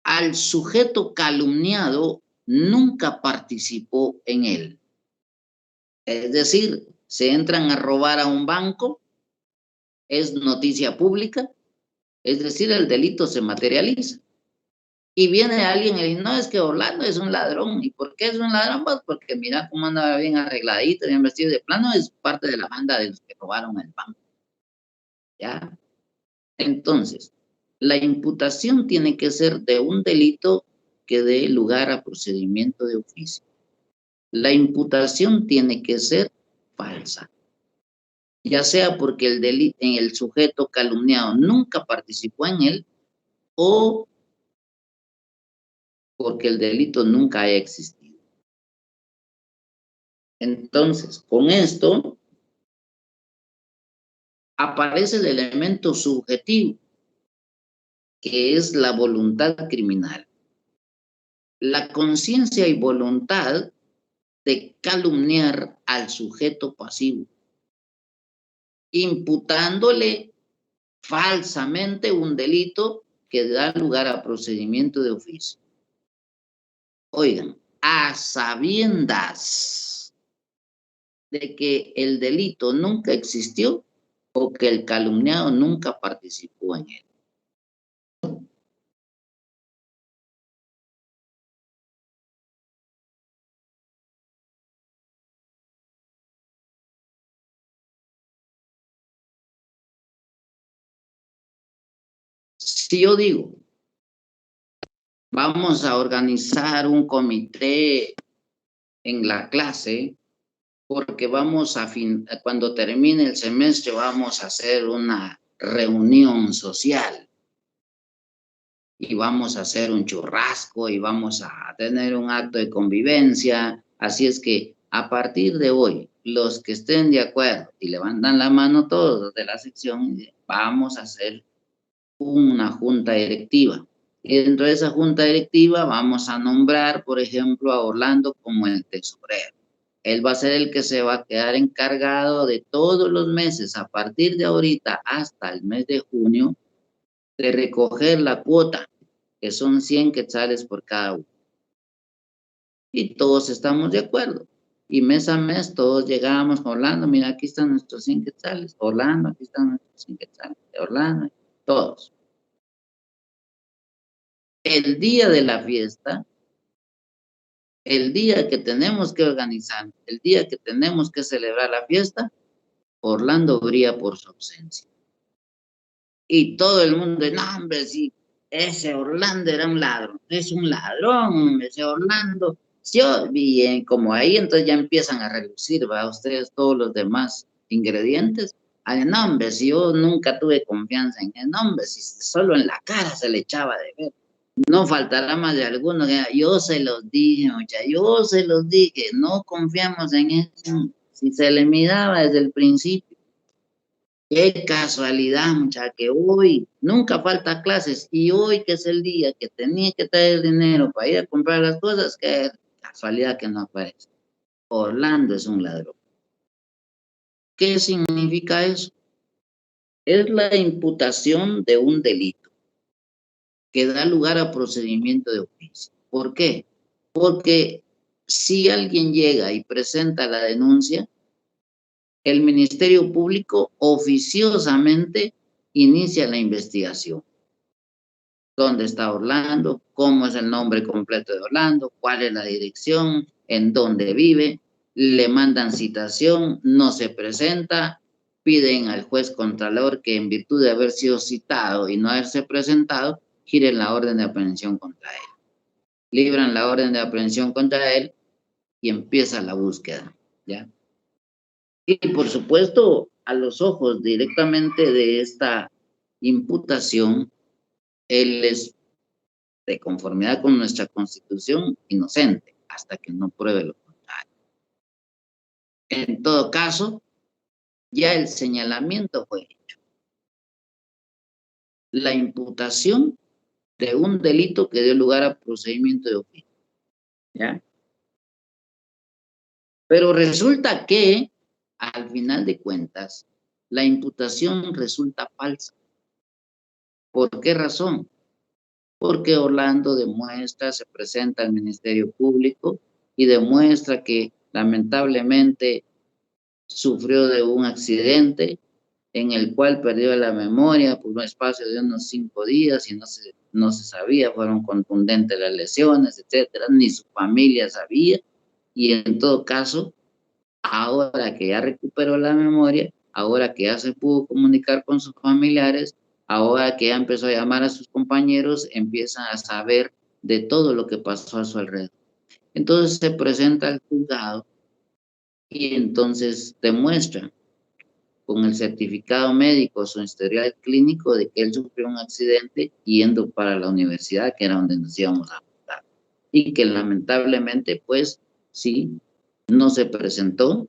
al sujeto calumniado nunca participó en él. Es decir, se entran a robar a un banco, es noticia pública, es decir, el delito se materializa. Y viene alguien y dice, no, es que Orlando es un ladrón. ¿Y por qué es un ladrón? Pues porque mira cómo anda bien arregladito, bien vestido de plano, es parte de la banda de los que robaron el banco. ¿Ya? Entonces, la imputación tiene que ser de un delito que dé lugar a procedimiento de oficio. La imputación tiene que ser falsa, ya sea porque el sujeto calumniado nunca participó en él o porque el delito nunca haya existido. Entonces, con esto aparece el elemento subjetivo, que es la voluntad criminal. La conciencia y voluntad de calumniar al sujeto pasivo, imputándole falsamente un delito que da lugar a procedimiento de oficio. Oigan, a sabiendas de que el delito nunca existió o que el calumniado nunca participó en él. Si yo digo, vamos a organizar un comité en la clase, porque vamos a cuando termine el semestre vamos a hacer una reunión social y vamos a hacer un churrasco y vamos a tener un acto de convivencia. Así es que a partir de hoy, los que estén de acuerdo y levantan la mano todos los de la sección, vamos a hacer una junta directiva. Y dentro de esa junta directiva vamos a nombrar, por ejemplo, a Orlando como el tesorero. Él va a ser el que se va a quedar encargado de todos los meses, a partir de ahorita hasta el mes de junio, de recoger la cuota, que son 100 quetzales por cada uno. Y todos estamos de acuerdo. Y mes a mes todos llegamos, Orlando, mira, aquí están nuestros 100 quetzales. Orlando, aquí están nuestros 100 quetzales. Orlando, todos. El día de la fiesta, el día que tenemos que organizar, el día que tenemos que celebrar la fiesta, Orlando brilla por su ausencia. Y todo el mundo, no, hombre, sí, ese Orlando era un ladrón, es un ladrón, ese Orlando. Yo, bien, como ahí entonces ya empiezan a relucir, ¿va? Ustedes todos los demás ingredientes. Ay, no, hombre, si yo nunca tuve confianza en él, no, hombre, si solo en la cara se le echaba de ver. No faltará más de alguno que yo se los dije, muchachos, yo se los dije, no confiamos en eso. Si se le miraba desde el principio. Qué casualidad, muchachos, que hoy nunca falta clases y hoy que es el día que tenía que traer dinero para ir a comprar las cosas, qué casualidad que no aparece. Orlando es un ladrón. ¿Qué significa eso? Es la imputación de un delito que da lugar a procedimiento de oficio. ¿Por qué? Porque si alguien llega y presenta la denuncia, el Ministerio Público oficiosamente inicia la investigación. ¿Dónde está Orlando? ¿Cómo es el nombre completo de Orlando? ¿Cuál es la dirección? ¿En dónde vive? Le mandan citación, no se presenta, piden al juez contralor que en virtud de haber sido citado y no haberse presentado, giren la orden de aprehensión contra él. Libran la orden de aprehensión contra él y empieza la búsqueda, ¿ya? Y por supuesto, a los ojos directamente de esta imputación, él es, de conformidad con nuestra Constitución, inocente, hasta que no pruebe lo contrario. En todo caso, ya el señalamiento fue hecho. La imputación de un delito que dio lugar a procedimiento de oficio, ¿ya? Pero resulta que, al final de cuentas, la imputación resulta falsa. ¿Por qué razón? Porque Orlando demuestra, se presenta al Ministerio Público y demuestra que lamentablemente sufrió de un accidente en el cual perdió la memoria por un espacio de unos 5 días y no se sabía, fueron contundentes las lesiones, etcétera, ni su familia sabía, y en todo caso, ahora que ya recuperó la memoria, ahora que ya se pudo comunicar con sus familiares, ahora que ya empezó a llamar a sus compañeros, empiezan a saber de todo lo que pasó a su alrededor. Entonces se presenta al juzgado y entonces demuestra con el certificado médico, su historial clínico de que él sufrió un accidente yendo para la universidad, que era donde nos íbamos a juntar. Y que lamentablemente, pues, sí, no se presentó,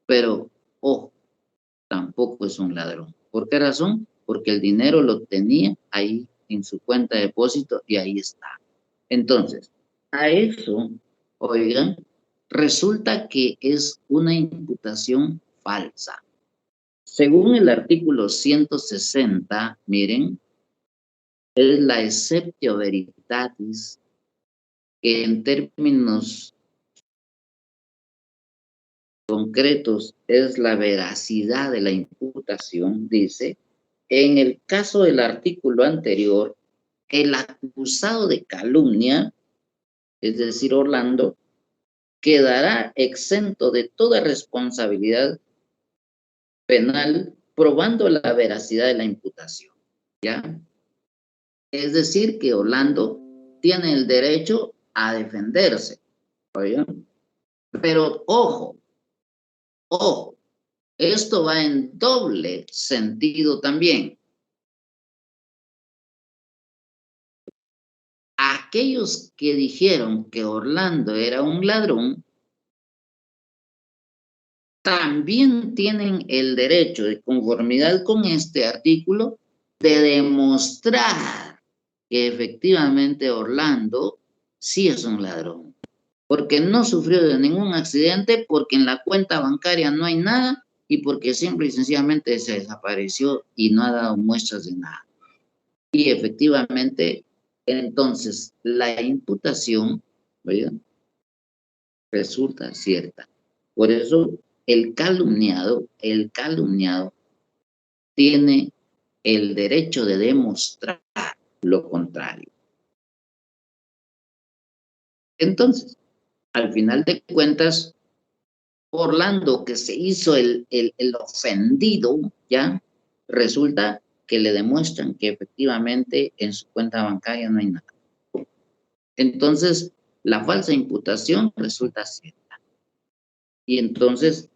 pero, ojo, tampoco es un ladrón. ¿Por qué razón? Porque el dinero lo tenía ahí en su cuenta de depósito y ahí está. Entonces, a eso, oigan, resulta que es una imputación falsa. Según el artículo 160, miren, es la exceptio veritatis, que en términos, concretos es la veracidad de la imputación, dice, en el caso del artículo anterior, el acusado de calumnia, es decir, Orlando, quedará exento de toda responsabilidad penal probando la veracidad de la imputación, ¿ya? Es decir, que Orlando tiene el derecho a defenderse, ¿oigan? Pero ojo, esto va en doble sentido también. Aquellos que dijeron que Orlando era un ladrón, también tienen el derecho, de conformidad con este artículo, de demostrar que efectivamente Orlando sí es un ladrón, porque no sufrió de ningún accidente, porque en la cuenta bancaria no hay nada y porque simple y sencillamente se desapareció y no ha dado muestras de nada. Y efectivamente, entonces, la imputación, ¿verdad?, resulta cierta. Por eso, el calumniado tiene el derecho de demostrar lo contrario. Entonces, al final de cuentas, Orlando, que se hizo el ofendido, ¿ya?, resulta que le demuestran que efectivamente en su cuenta bancaria no hay nada. Entonces, la falsa imputación resulta cierta. Y entonces,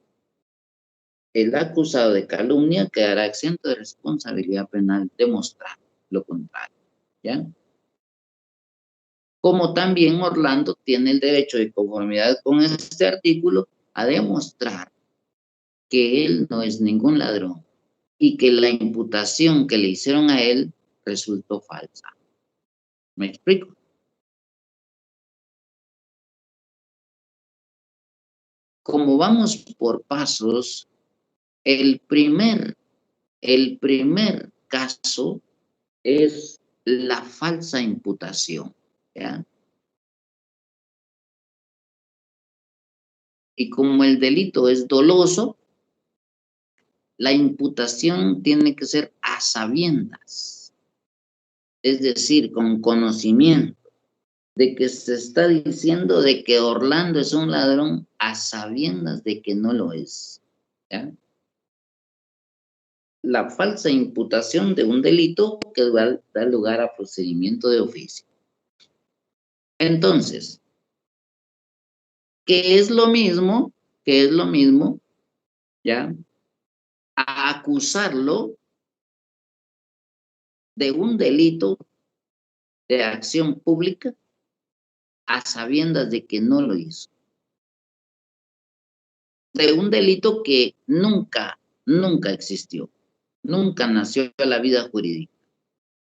el acusado de calumnia quedará exento de responsabilidad penal demostrar lo contrario, ¿ya? Como también Orlando tiene el derecho, de conformidad con este artículo, a demostrar que él no es ningún ladrón y que la imputación que le hicieron a él resultó falsa. ¿Me explico? Como vamos por pasos, el primer caso es la falsa imputación, ¿ya? Y como el delito es doloso, la imputación tiene que ser a sabiendas, es decir, con conocimiento de que se está diciendo de que Orlando es un ladrón a sabiendas de que no lo es, ¿ya? La falsa imputación de un delito que da lugar a procedimiento de oficio. Entonces, ¿qué es lo mismo? ¿Ya? A acusarlo de un delito de acción pública a sabiendas de que no lo hizo. De un delito que nunca existió, nunca nació a la vida jurídica,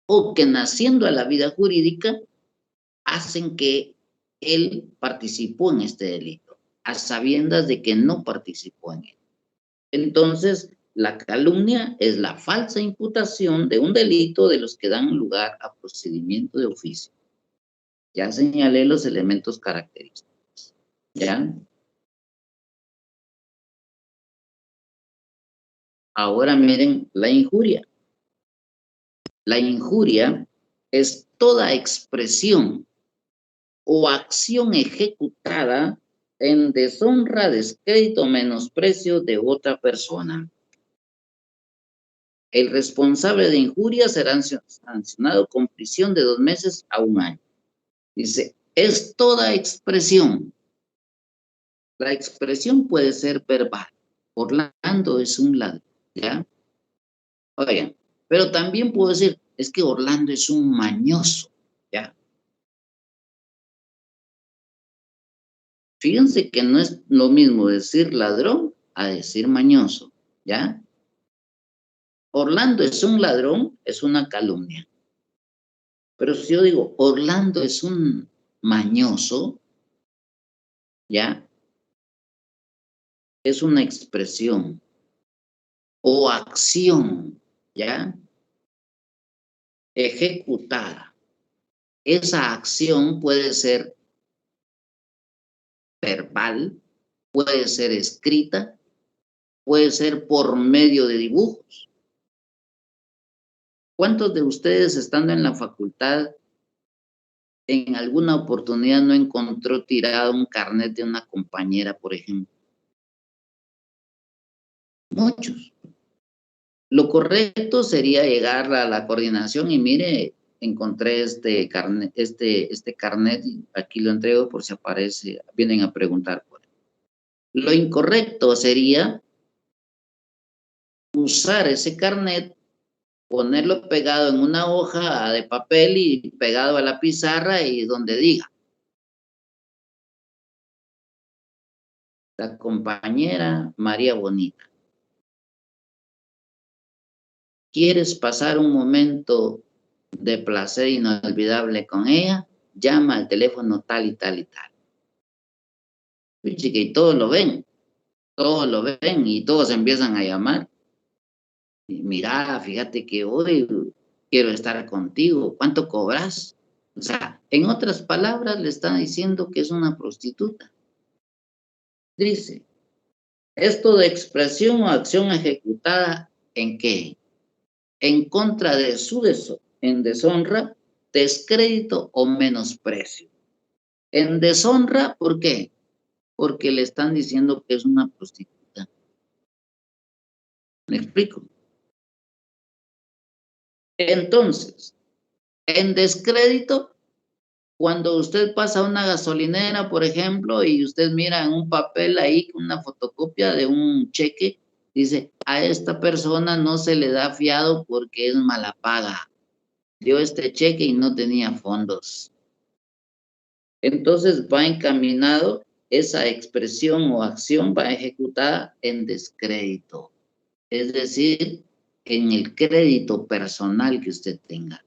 o que naciendo a la vida jurídica hacen que él participó en este delito, a sabiendas de que no participó en él. Entonces, la calumnia es la falsa imputación de un delito de los que dan lugar a procedimiento de oficio. Ya señalé los elementos característicos, ¿ya? Ahora miren la injuria. La injuria es toda expresión o acción ejecutada en deshonra, descrédito, menosprecio de otra persona. El responsable de injuria será sancionado con prisión de 2 meses a 1 año. Dice, es toda expresión. La expresión puede ser verbal. Orlando es un ladrón, ¿ya? Oigan, pero también puedo decir, es que Orlando es un mañoso, ¿ya? Fíjense que no es lo mismo decir ladrón a decir mañoso, ¿ya? Orlando es un ladrón, es una calumnia. Pero si yo digo, Orlando es un mañoso, ¿ya? Es una expresión o acción, ¿ya?, ejecutada. Esa acción puede ser verbal, puede ser escrita, puede ser por medio de dibujos. ¿Cuántos de ustedes estando en la facultad en alguna oportunidad no encontró tirado un carnet de una compañera, por ejemplo? Muchos. Lo correcto sería llegar a la coordinación y mire, encontré este carnet, este carnet, aquí lo entrego por si aparece, vienen a preguntar por él. Lo incorrecto sería usar ese carnet, ponerlo pegado en una hoja de papel y pegado a la pizarra y donde diga: la compañera María Bonita. ¿Quieres pasar un momento de placer inolvidable con ella? Llama al teléfono tal y tal y tal. Y todos lo ven y todos empiezan a llamar. Y mira, fíjate que hoy quiero estar contigo, ¿cuánto cobras? O sea, en otras palabras le están diciendo que es una prostituta. Dice, esto de expresión o acción ejecutada, ¿en qué? En contra de su en deshonra, descrédito o menosprecio. En deshonra, ¿por qué? Porque le están diciendo que es una prostituta. ¿Me explico? Entonces, en descrédito, cuando usted pasa a una gasolinera, por ejemplo, y usted mira en un papel ahí una fotocopia de un cheque, dice, a esta persona no se le da fiado porque es mala paga. Dio este cheque y no tenía fondos. Entonces va encaminado, esa expresión o acción va ejecutada en descrédito. Es decir, en el crédito personal que usted tenga.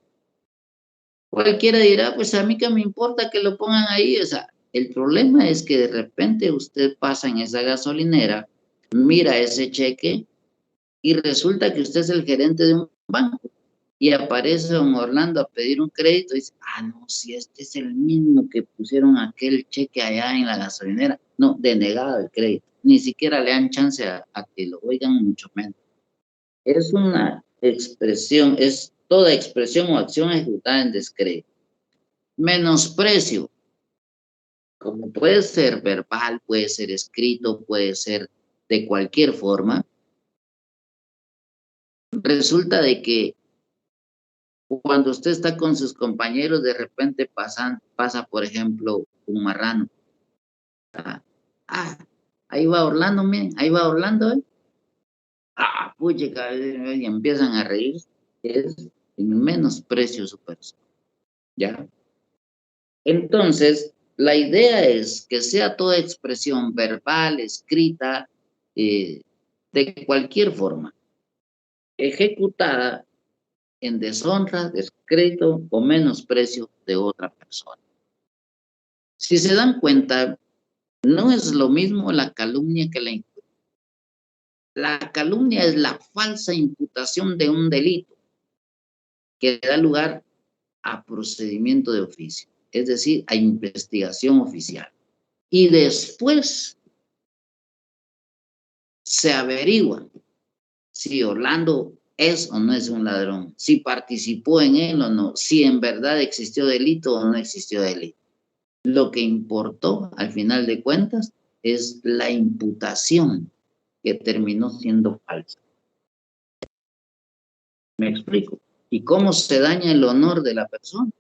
Cualquiera dirá, pues a mí que me importa que lo pongan ahí. O sea, el problema es que de repente usted pasa en esa gasolinera, mira ese cheque y resulta que usted es el gerente de un banco y aparece don Orlando a pedir un crédito y dice, ah, no, si este es el mismo que pusieron aquel cheque allá en la gasolinera. No, denegado el crédito. Ni siquiera le dan chance a que lo oigan, mucho menos. Es una expresión, es toda expresión o acción ejecutada en descrédito. Menosprecio, como puede ser verbal, puede ser escrito, puede ser de cualquier forma. Resulta de que cuando usted está con sus compañeros, de repente pasa, por ejemplo, un marrano. Ahí va Orlando, miren, ahí va Orlando, ¿eh? Pucha, y empiezan a reír. Es en menosprecio su persona, ¿ya? Entonces, la idea es que sea toda expresión verbal, escrita, de cualquier forma, ejecutada en deshonra, descrédito o menosprecio de otra persona. Si se dan cuenta, no es lo mismo la calumnia que la imputación. La calumnia es la falsa imputación de un delito que da lugar a procedimiento de oficio, es decir, a investigación oficial. Y después se averigua si Orlando es o no es un ladrón, si participó en él o no, si en verdad existió delito o no existió delito. Lo que importó, al final de cuentas, es la imputación que terminó siendo falsa. ¿Me explico? ¿Y cómo se daña el honor de la persona?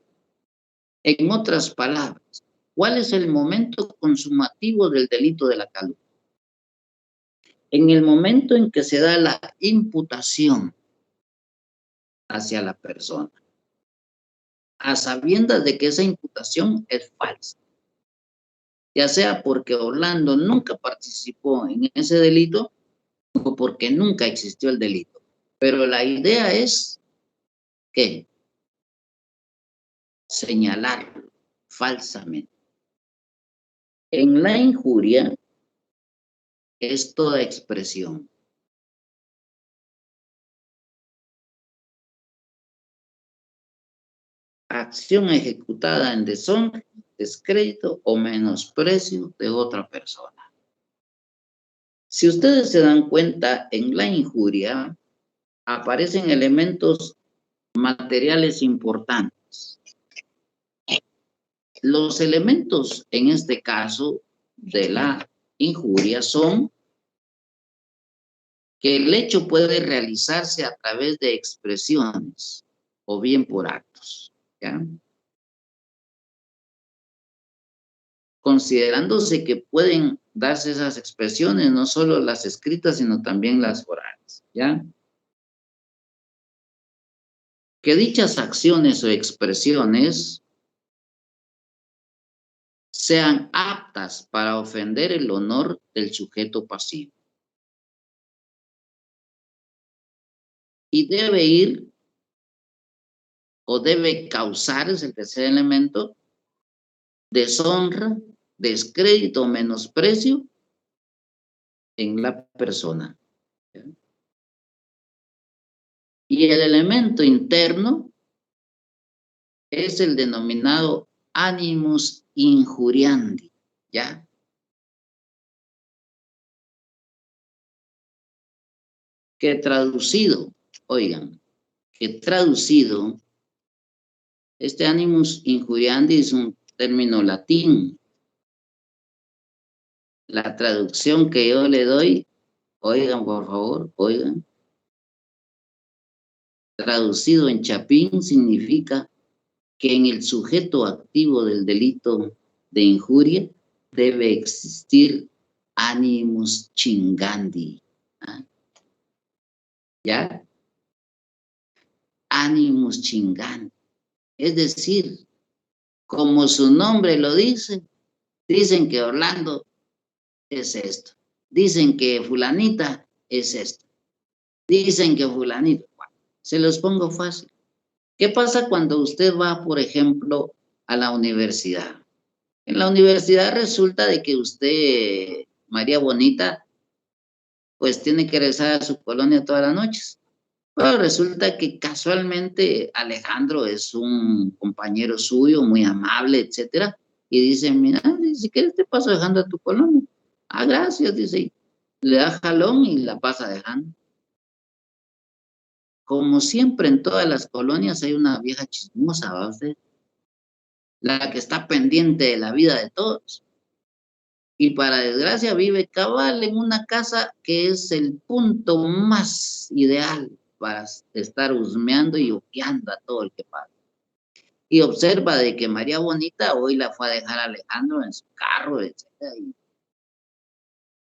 En otras palabras, ¿cuál es el momento consumativo del delito de la calumnia? En el momento en que se da la imputación hacia la persona, a sabiendas de que esa imputación es falsa, ya sea porque Orlando nunca participó en ese delito o porque nunca existió el delito. Pero la idea es que señalarlo falsamente. En la injuria es toda expresión. Acción ejecutada en deshonra, descrédito o menosprecio de otra persona. Si ustedes se dan cuenta, en la injuria aparecen elementos materiales importantes. Los elementos, en este caso, de la injuria son que el hecho puede realizarse a través de expresiones o bien por actos, ¿ya? Considerándose que pueden darse esas expresiones, no solo las escritas, sino también las orales, ¿ya? Que dichas acciones o expresiones sean aptas para ofender el honor del sujeto pasivo. Y debe ir o debe causar, es el tercer elemento, deshonra, descrédito o menosprecio en la persona. Y el elemento interno es el denominado animus injuriandi, ¿ya? Que traducido, oigan, que traducido, este animus injuriandi es un término latín. La traducción que yo le doy, oigan, por favor, oigan. Traducido en chapín significa que en el sujeto activo del delito de injuria debe existir animus chingandi. ¿Ah? ¿Ya? Animus chingandi. Es decir, como su nombre lo dice, dicen que Orlando es esto. Dicen que fulanita es esto. Dicen que fulanito. Se los pongo fácil. ¿Qué pasa cuando usted va, por ejemplo, a la universidad? En la universidad resulta de que usted, María Bonita, pues tiene que regresar a su colonia todas las noches. Pero resulta que casualmente Alejandro es un compañero suyo, muy amable, etcétera, y dice, mira, si quieres te paso dejando a tu colonia. Ah, gracias, dice, le da jalón y la pasa dejando. Como siempre en todas las colonias hay una vieja chismosa, ¿va usted? La que está pendiente de la vida de todos. Y para desgracia vive cabal en una casa que es el punto más ideal para estar husmeando y ojeando a todo el que pasa. Y observa de que María Bonita hoy la fue a dejar a Alejandro en su carro, etc.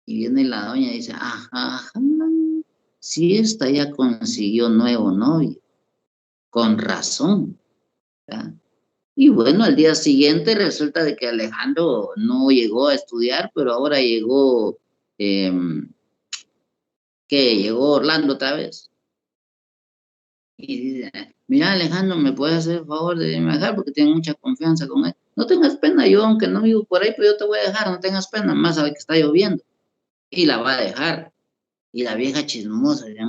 Y viene la doña y dice, ajá, si esta ya consiguió nuevo novio, con razón, ¿verdad? Y bueno, al día siguiente resulta de que Alejandro no llegó a estudiar, pero ahora llegó, llegó Orlando otra vez. Y dice, mira Alejandro, ¿me puedes hacer el favor de dejar? Porque tengo mucha confianza con él. No tengas pena, yo aunque no vivo por ahí, pero yo te voy a dejar, no tengas pena, más sabe que está lloviendo. Y la va a dejar. Y la vieja chismosa, dice,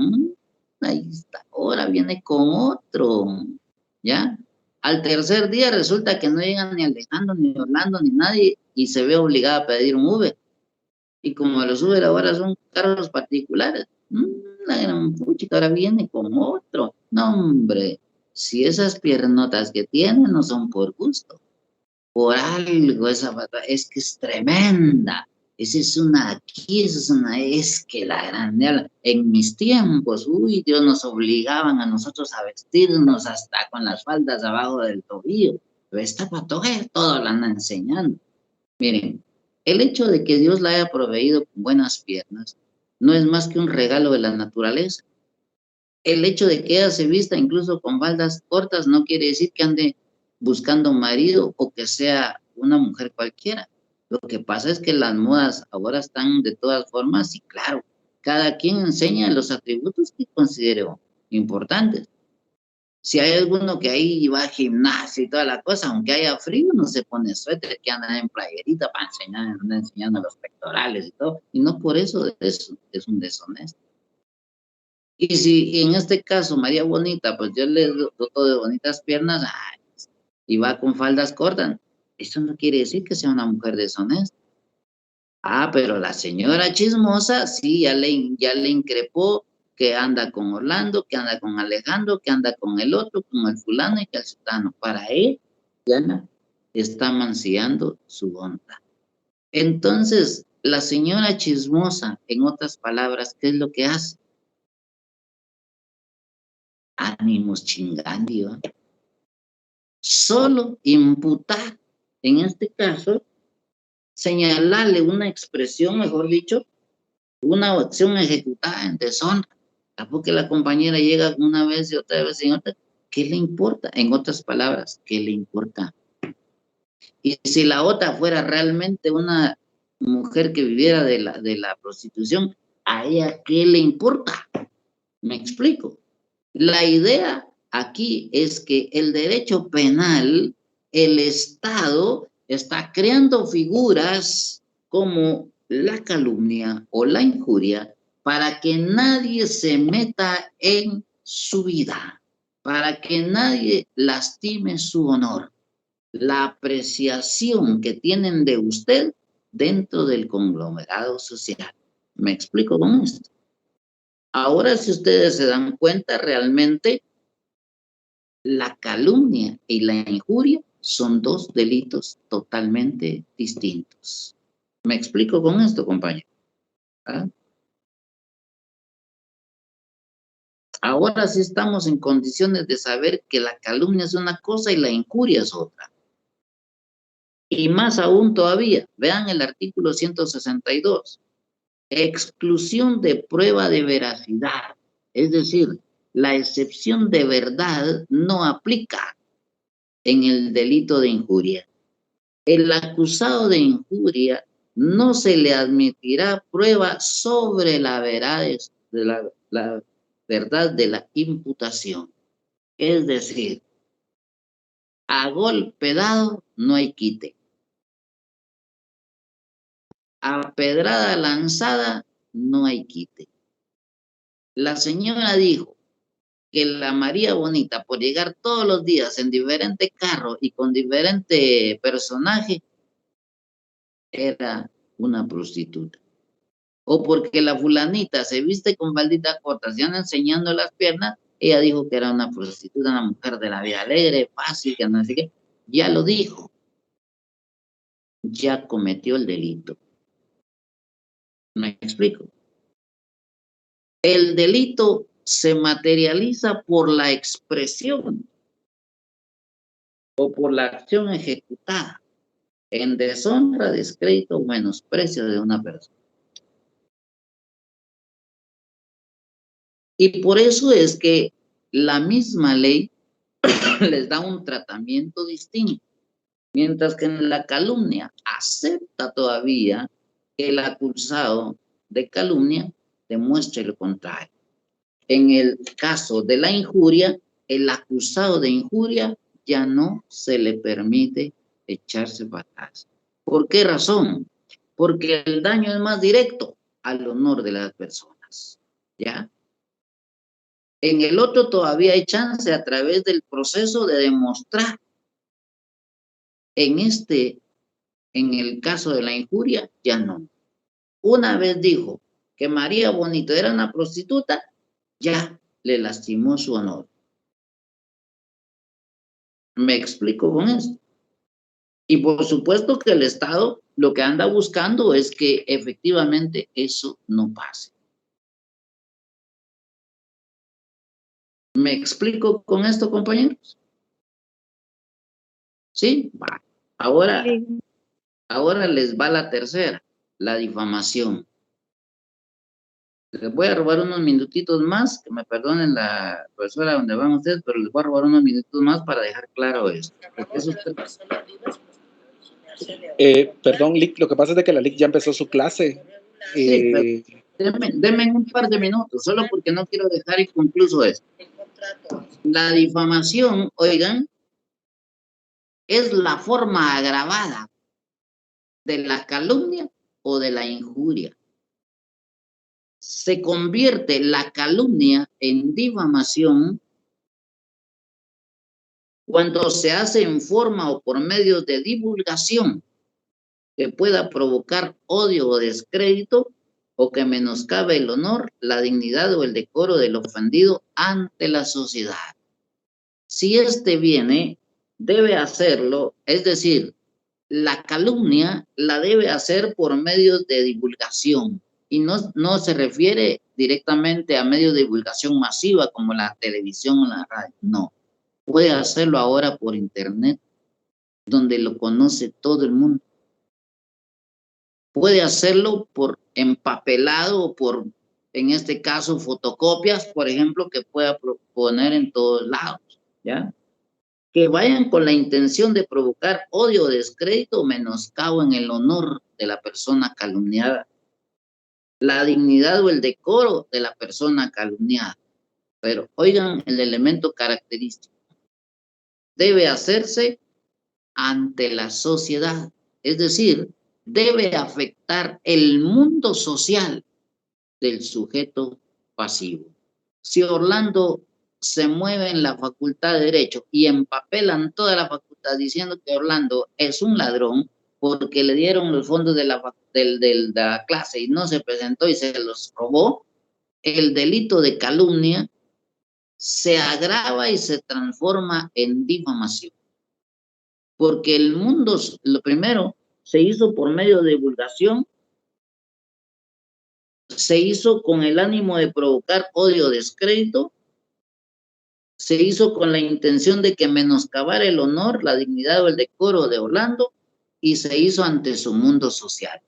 ahí está, ahora viene con otro, ¿ya? Al tercer día resulta que no llegan ni Alejandro, ni Orlando, ni nadie, y se ve obligada a pedir un Uber. Y como los Uber ahora son carros particulares, la gran puchica ahora viene con otro. No, hombre, si esas piernotas que tiene no son por gusto, por algo esa batalla, es que es tremenda. Esa es una aquí, esa es una, es que la grande, en mis tiempos, uy, Dios, nos obligaban a nosotros a vestirnos hasta con las faldas abajo del tobillo. Pero esta patoja todo la anda enseñando. Miren, el hecho de que Dios la haya proveído con buenas piernas no es más que un regalo de la naturaleza. El hecho de que ella se vista incluso con faldas cortas no quiere decir que ande buscando un marido o que sea una mujer cualquiera. Lo que pasa es que las modas ahora están de todas formas y claro, cada quien enseña los atributos que considere importantes. Si hay alguno que ahí va al gimnasio y toda la cosa, aunque haya frío, no se pone suéter, que anda en playerita para enseñar, anda enseñando los pectorales y todo. Y no por eso es un deshonesto. Y si en este caso María Bonita, pues yo le doto de bonitas piernas, ay, y va con faldas cortas, eso no quiere decir que sea una mujer deshonesta. Ah, pero la señora chismosa, sí, ya le increpó que anda con Orlando, que anda con Alejandro, que anda con el otro, con el fulano y que el sultano. Para él, ya está mancillando su honra. Entonces, la señora chismosa, en otras palabras, ¿qué es lo que hace? Ánimos chingando. Solo imputar, en este caso, señalarle una expresión, mejor dicho, una acción ejecutada en deshonra. Porque la compañera llega una vez y otra vez y otra, ¿qué le importa? En otras palabras, ¿qué le importa? Y si la otra fuera realmente una mujer que viviera de la prostitución, ¿a ella qué le importa? ¿Me explico? La idea aquí es que el derecho penal, el Estado está creando figuras como la calumnia o la injuria para que nadie se meta en su vida, para que nadie lastime su honor, la apreciación que tienen de usted dentro del conglomerado social. ¿Me explico con esto? Ahora, si ustedes se dan cuenta, realmente la calumnia y la injuria son dos delitos totalmente distintos. ¿Me explico con esto, compañero? ¿Ah? Ahora sí estamos en condiciones de saber que la calumnia es una cosa y la injuria es otra. Y más aún todavía, vean el artículo 162. Exclusión de prueba de veracidad. Es decir, la excepción de verdad no aplica en el delito de injuria. El acusado de injuria no se le admitirá prueba sobre la verdad de la imputación. Es decir, a golpe dado no hay quite. A pedrada lanzada no hay quite. La señora dijo que la María Bonita, por llegar todos los días en diferentes carros y con diferente personaje, era una prostituta. O porque la fulanita se viste con falditas cortas y anda enseñando las piernas, ella dijo que era una prostituta, una mujer de la vida alegre, fácil, que no sé qué. Ya lo dijo. Ya cometió el delito. ¿Me explico? El delito se materializa por la expresión o por la acción ejecutada en deshonra, descrédito o menosprecio de una persona. Y por eso es que la misma ley les da un tratamiento distinto. Mientras que en la calumnia acepta todavía que el acusado de calumnia demuestre lo contrario. En el caso de la injuria, el acusado de injuria ya no se le permite echarse para atrás. ¿Por qué razón? Porque el daño es más directo al honor de las personas. ¿Ya? En el otro todavía hay chance a través del proceso de demostrar. En el caso de la injuria, ya no. Una vez dijo que María Bonito era una prostituta, ya le lastimó su honor. ¿Me explico con esto? Y por supuesto que el Estado lo que anda buscando es que efectivamente eso no pase. ¿Me explico con esto, compañeros? ¿Sí? Va. Ahora les va la tercera, la difamación. Les voy a robar unos minutitos más, que me perdonen la profesora donde van ustedes, pero les voy a robar unos minutitos más para dejar claro esto. Perdón, Lick, lo que pasa es de que la Lick ya empezó su clase. Sí, pero denme un par de minutos, solo porque no quiero dejar inconcluso esto. La difamación, oigan, es la forma agravada de la calumnia o de la injuria. Se convierte la calumnia en difamación cuando se hace en forma o por medio de divulgación que pueda provocar odio o descrédito o que menoscabe el honor, la dignidad o el decoro del ofendido ante la sociedad. Si este viene, debe hacerlo, es decir, la calumnia la debe hacer por medios de divulgación y no se refiere directamente a medios de divulgación masiva como la televisión o la radio, no. Puede hacerlo ahora por internet, donde lo conoce todo el mundo. Puede hacerlo por empapelado o por, en este caso, fotocopias, por ejemplo, que pueda poner en todos lados, ¿ya? Que vayan con la intención de provocar odio, descrédito o menoscabo en el honor de la persona calumniada, la dignidad o el decoro de la persona calumniada. Pero oigan el elemento característico. Debe hacerse ante la sociedad, es decir, debe afectar el mundo social del sujeto pasivo. Si Orlando se mueve en la facultad de Derecho y empapelan toda la facultad diciendo que Orlando es un ladrón porque le dieron los fondos de la clase y no se presentó y se los robó, el delito de calumnia se agrava y se transforma en difamación. Porque el mundo, lo primero, se hizo por medio de divulgación, se hizo con el ánimo de provocar odio o descrédito, se hizo con la intención de que menoscabara el honor, la dignidad o el decoro de Orlando y se hizo ante su mundo social.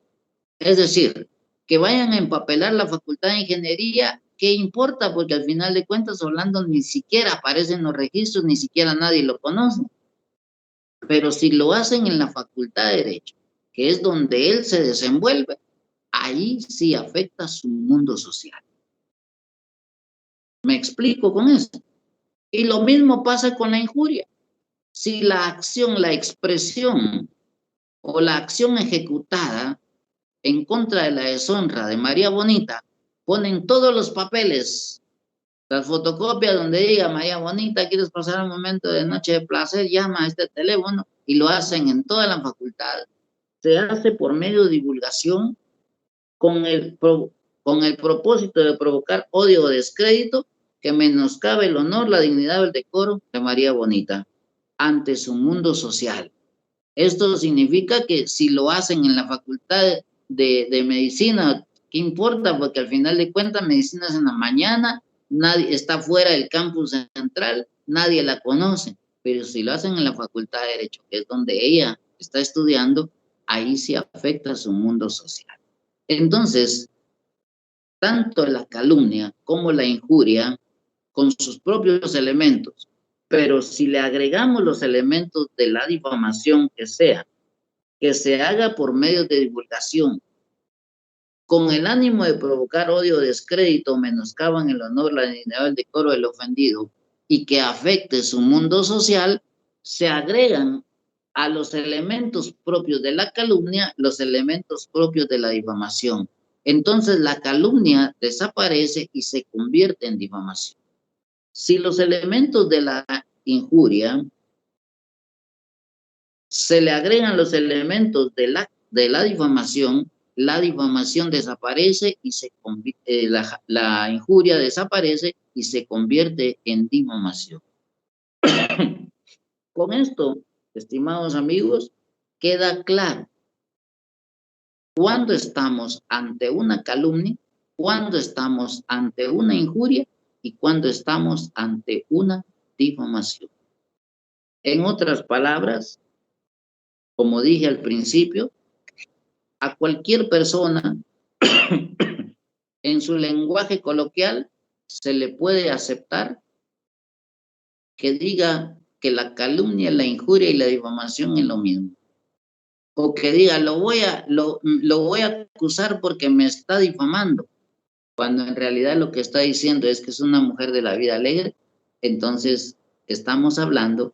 Es decir, que vayan a empapelar la Facultad de Ingeniería, ¿qué importa? Porque al final de cuentas Orlando ni siquiera aparece en los registros, ni siquiera nadie lo conoce. Pero si lo hacen en la Facultad de Derecho, que es donde él se desenvuelve, ahí sí afecta su mundo social. ¿Me explico con eso? Y lo mismo pasa con la injuria. Si la acción, la expresión o la acción ejecutada en contra de la deshonra de María Bonita, ponen todos los papeles, las fotocopias donde diga María Bonita, ¿quieres pasar un momento de noche de placer? Llama a este teléfono y lo hacen en toda la facultad. Se hace por medio de divulgación con el propósito de provocar odio o descrédito que menoscabe el honor, la dignidad o el decoro de María Bonita ante su mundo social. Esto significa que si lo hacen en la facultad de medicina, ¿qué importa? Porque al final de cuentas, medicina es en la mañana, nadie está fuera del campus central, nadie la conoce. Pero si lo hacen en la facultad de Derecho, que es donde ella está estudiando, ahí sí afecta su mundo social. Entonces, tanto la calumnia como la injuria, con sus propios elementos, pero si le agregamos los elementos de la difamación que se haga por medio de divulgación, con el ánimo de provocar odio, descrédito, menoscaban el honor, la dignidad, el decoro del ofendido y que afecte su mundo social, se agregan a los elementos propios de la calumnia, los elementos propios de la difamación. Entonces la calumnia desaparece y se convierte en difamación. Si los elementos de la injuria se le agregan los elementos de la difamación desaparece y la injuria desaparece y se convierte en difamación. Con esto, estimados amigos, queda claro cuándo estamos ante una calumnia, cuándo estamos ante una injuria y cuándo estamos ante una difamación. En otras palabras, como dije al principio, a cualquier persona en su lenguaje coloquial se le puede aceptar que diga que la calumnia, la injuria y la difamación es lo mismo. O que diga, lo voy a acusar porque me está difamando, cuando en realidad lo que está diciendo es que es una mujer de la vida alegre. Entonces estamos hablando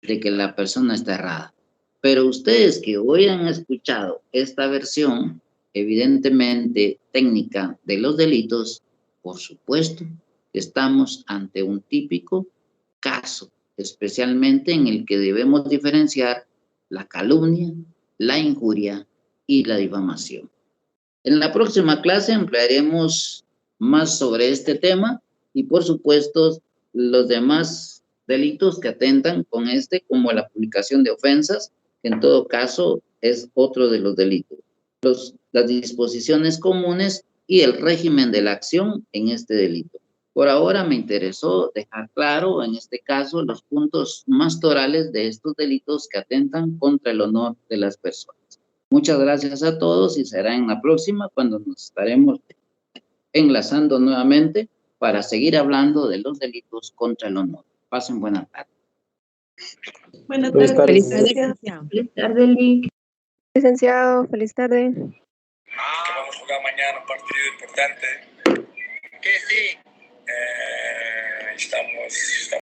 de que la persona está errada. Pero ustedes que hoy han escuchado esta versión, evidentemente técnica de los delitos, por supuesto, estamos ante un típico caso, especialmente en el que debemos diferenciar la calumnia, la injuria y la difamación. En la próxima clase emplearemos más sobre este tema y, por supuesto, los demás delitos que atentan con este, como la publicación de ofensas, que en todo caso es otro de los delitos. Las disposiciones comunes y el régimen de la acción en este delito. Por ahora me interesó dejar claro, en este caso, los puntos más torales de estos delitos que atentan contra el honor de las personas. Muchas gracias a todos y será en la próxima cuando nos estaremos enlazando nuevamente para seguir hablando de los delitos contra el honor. Pasen buena tarde. Buenas Buenas tardes. tardes. Feliz tarde, Lick. Licenciado, feliz tarde. Que vamos a jugar mañana un partido importante. Que sí. Estamos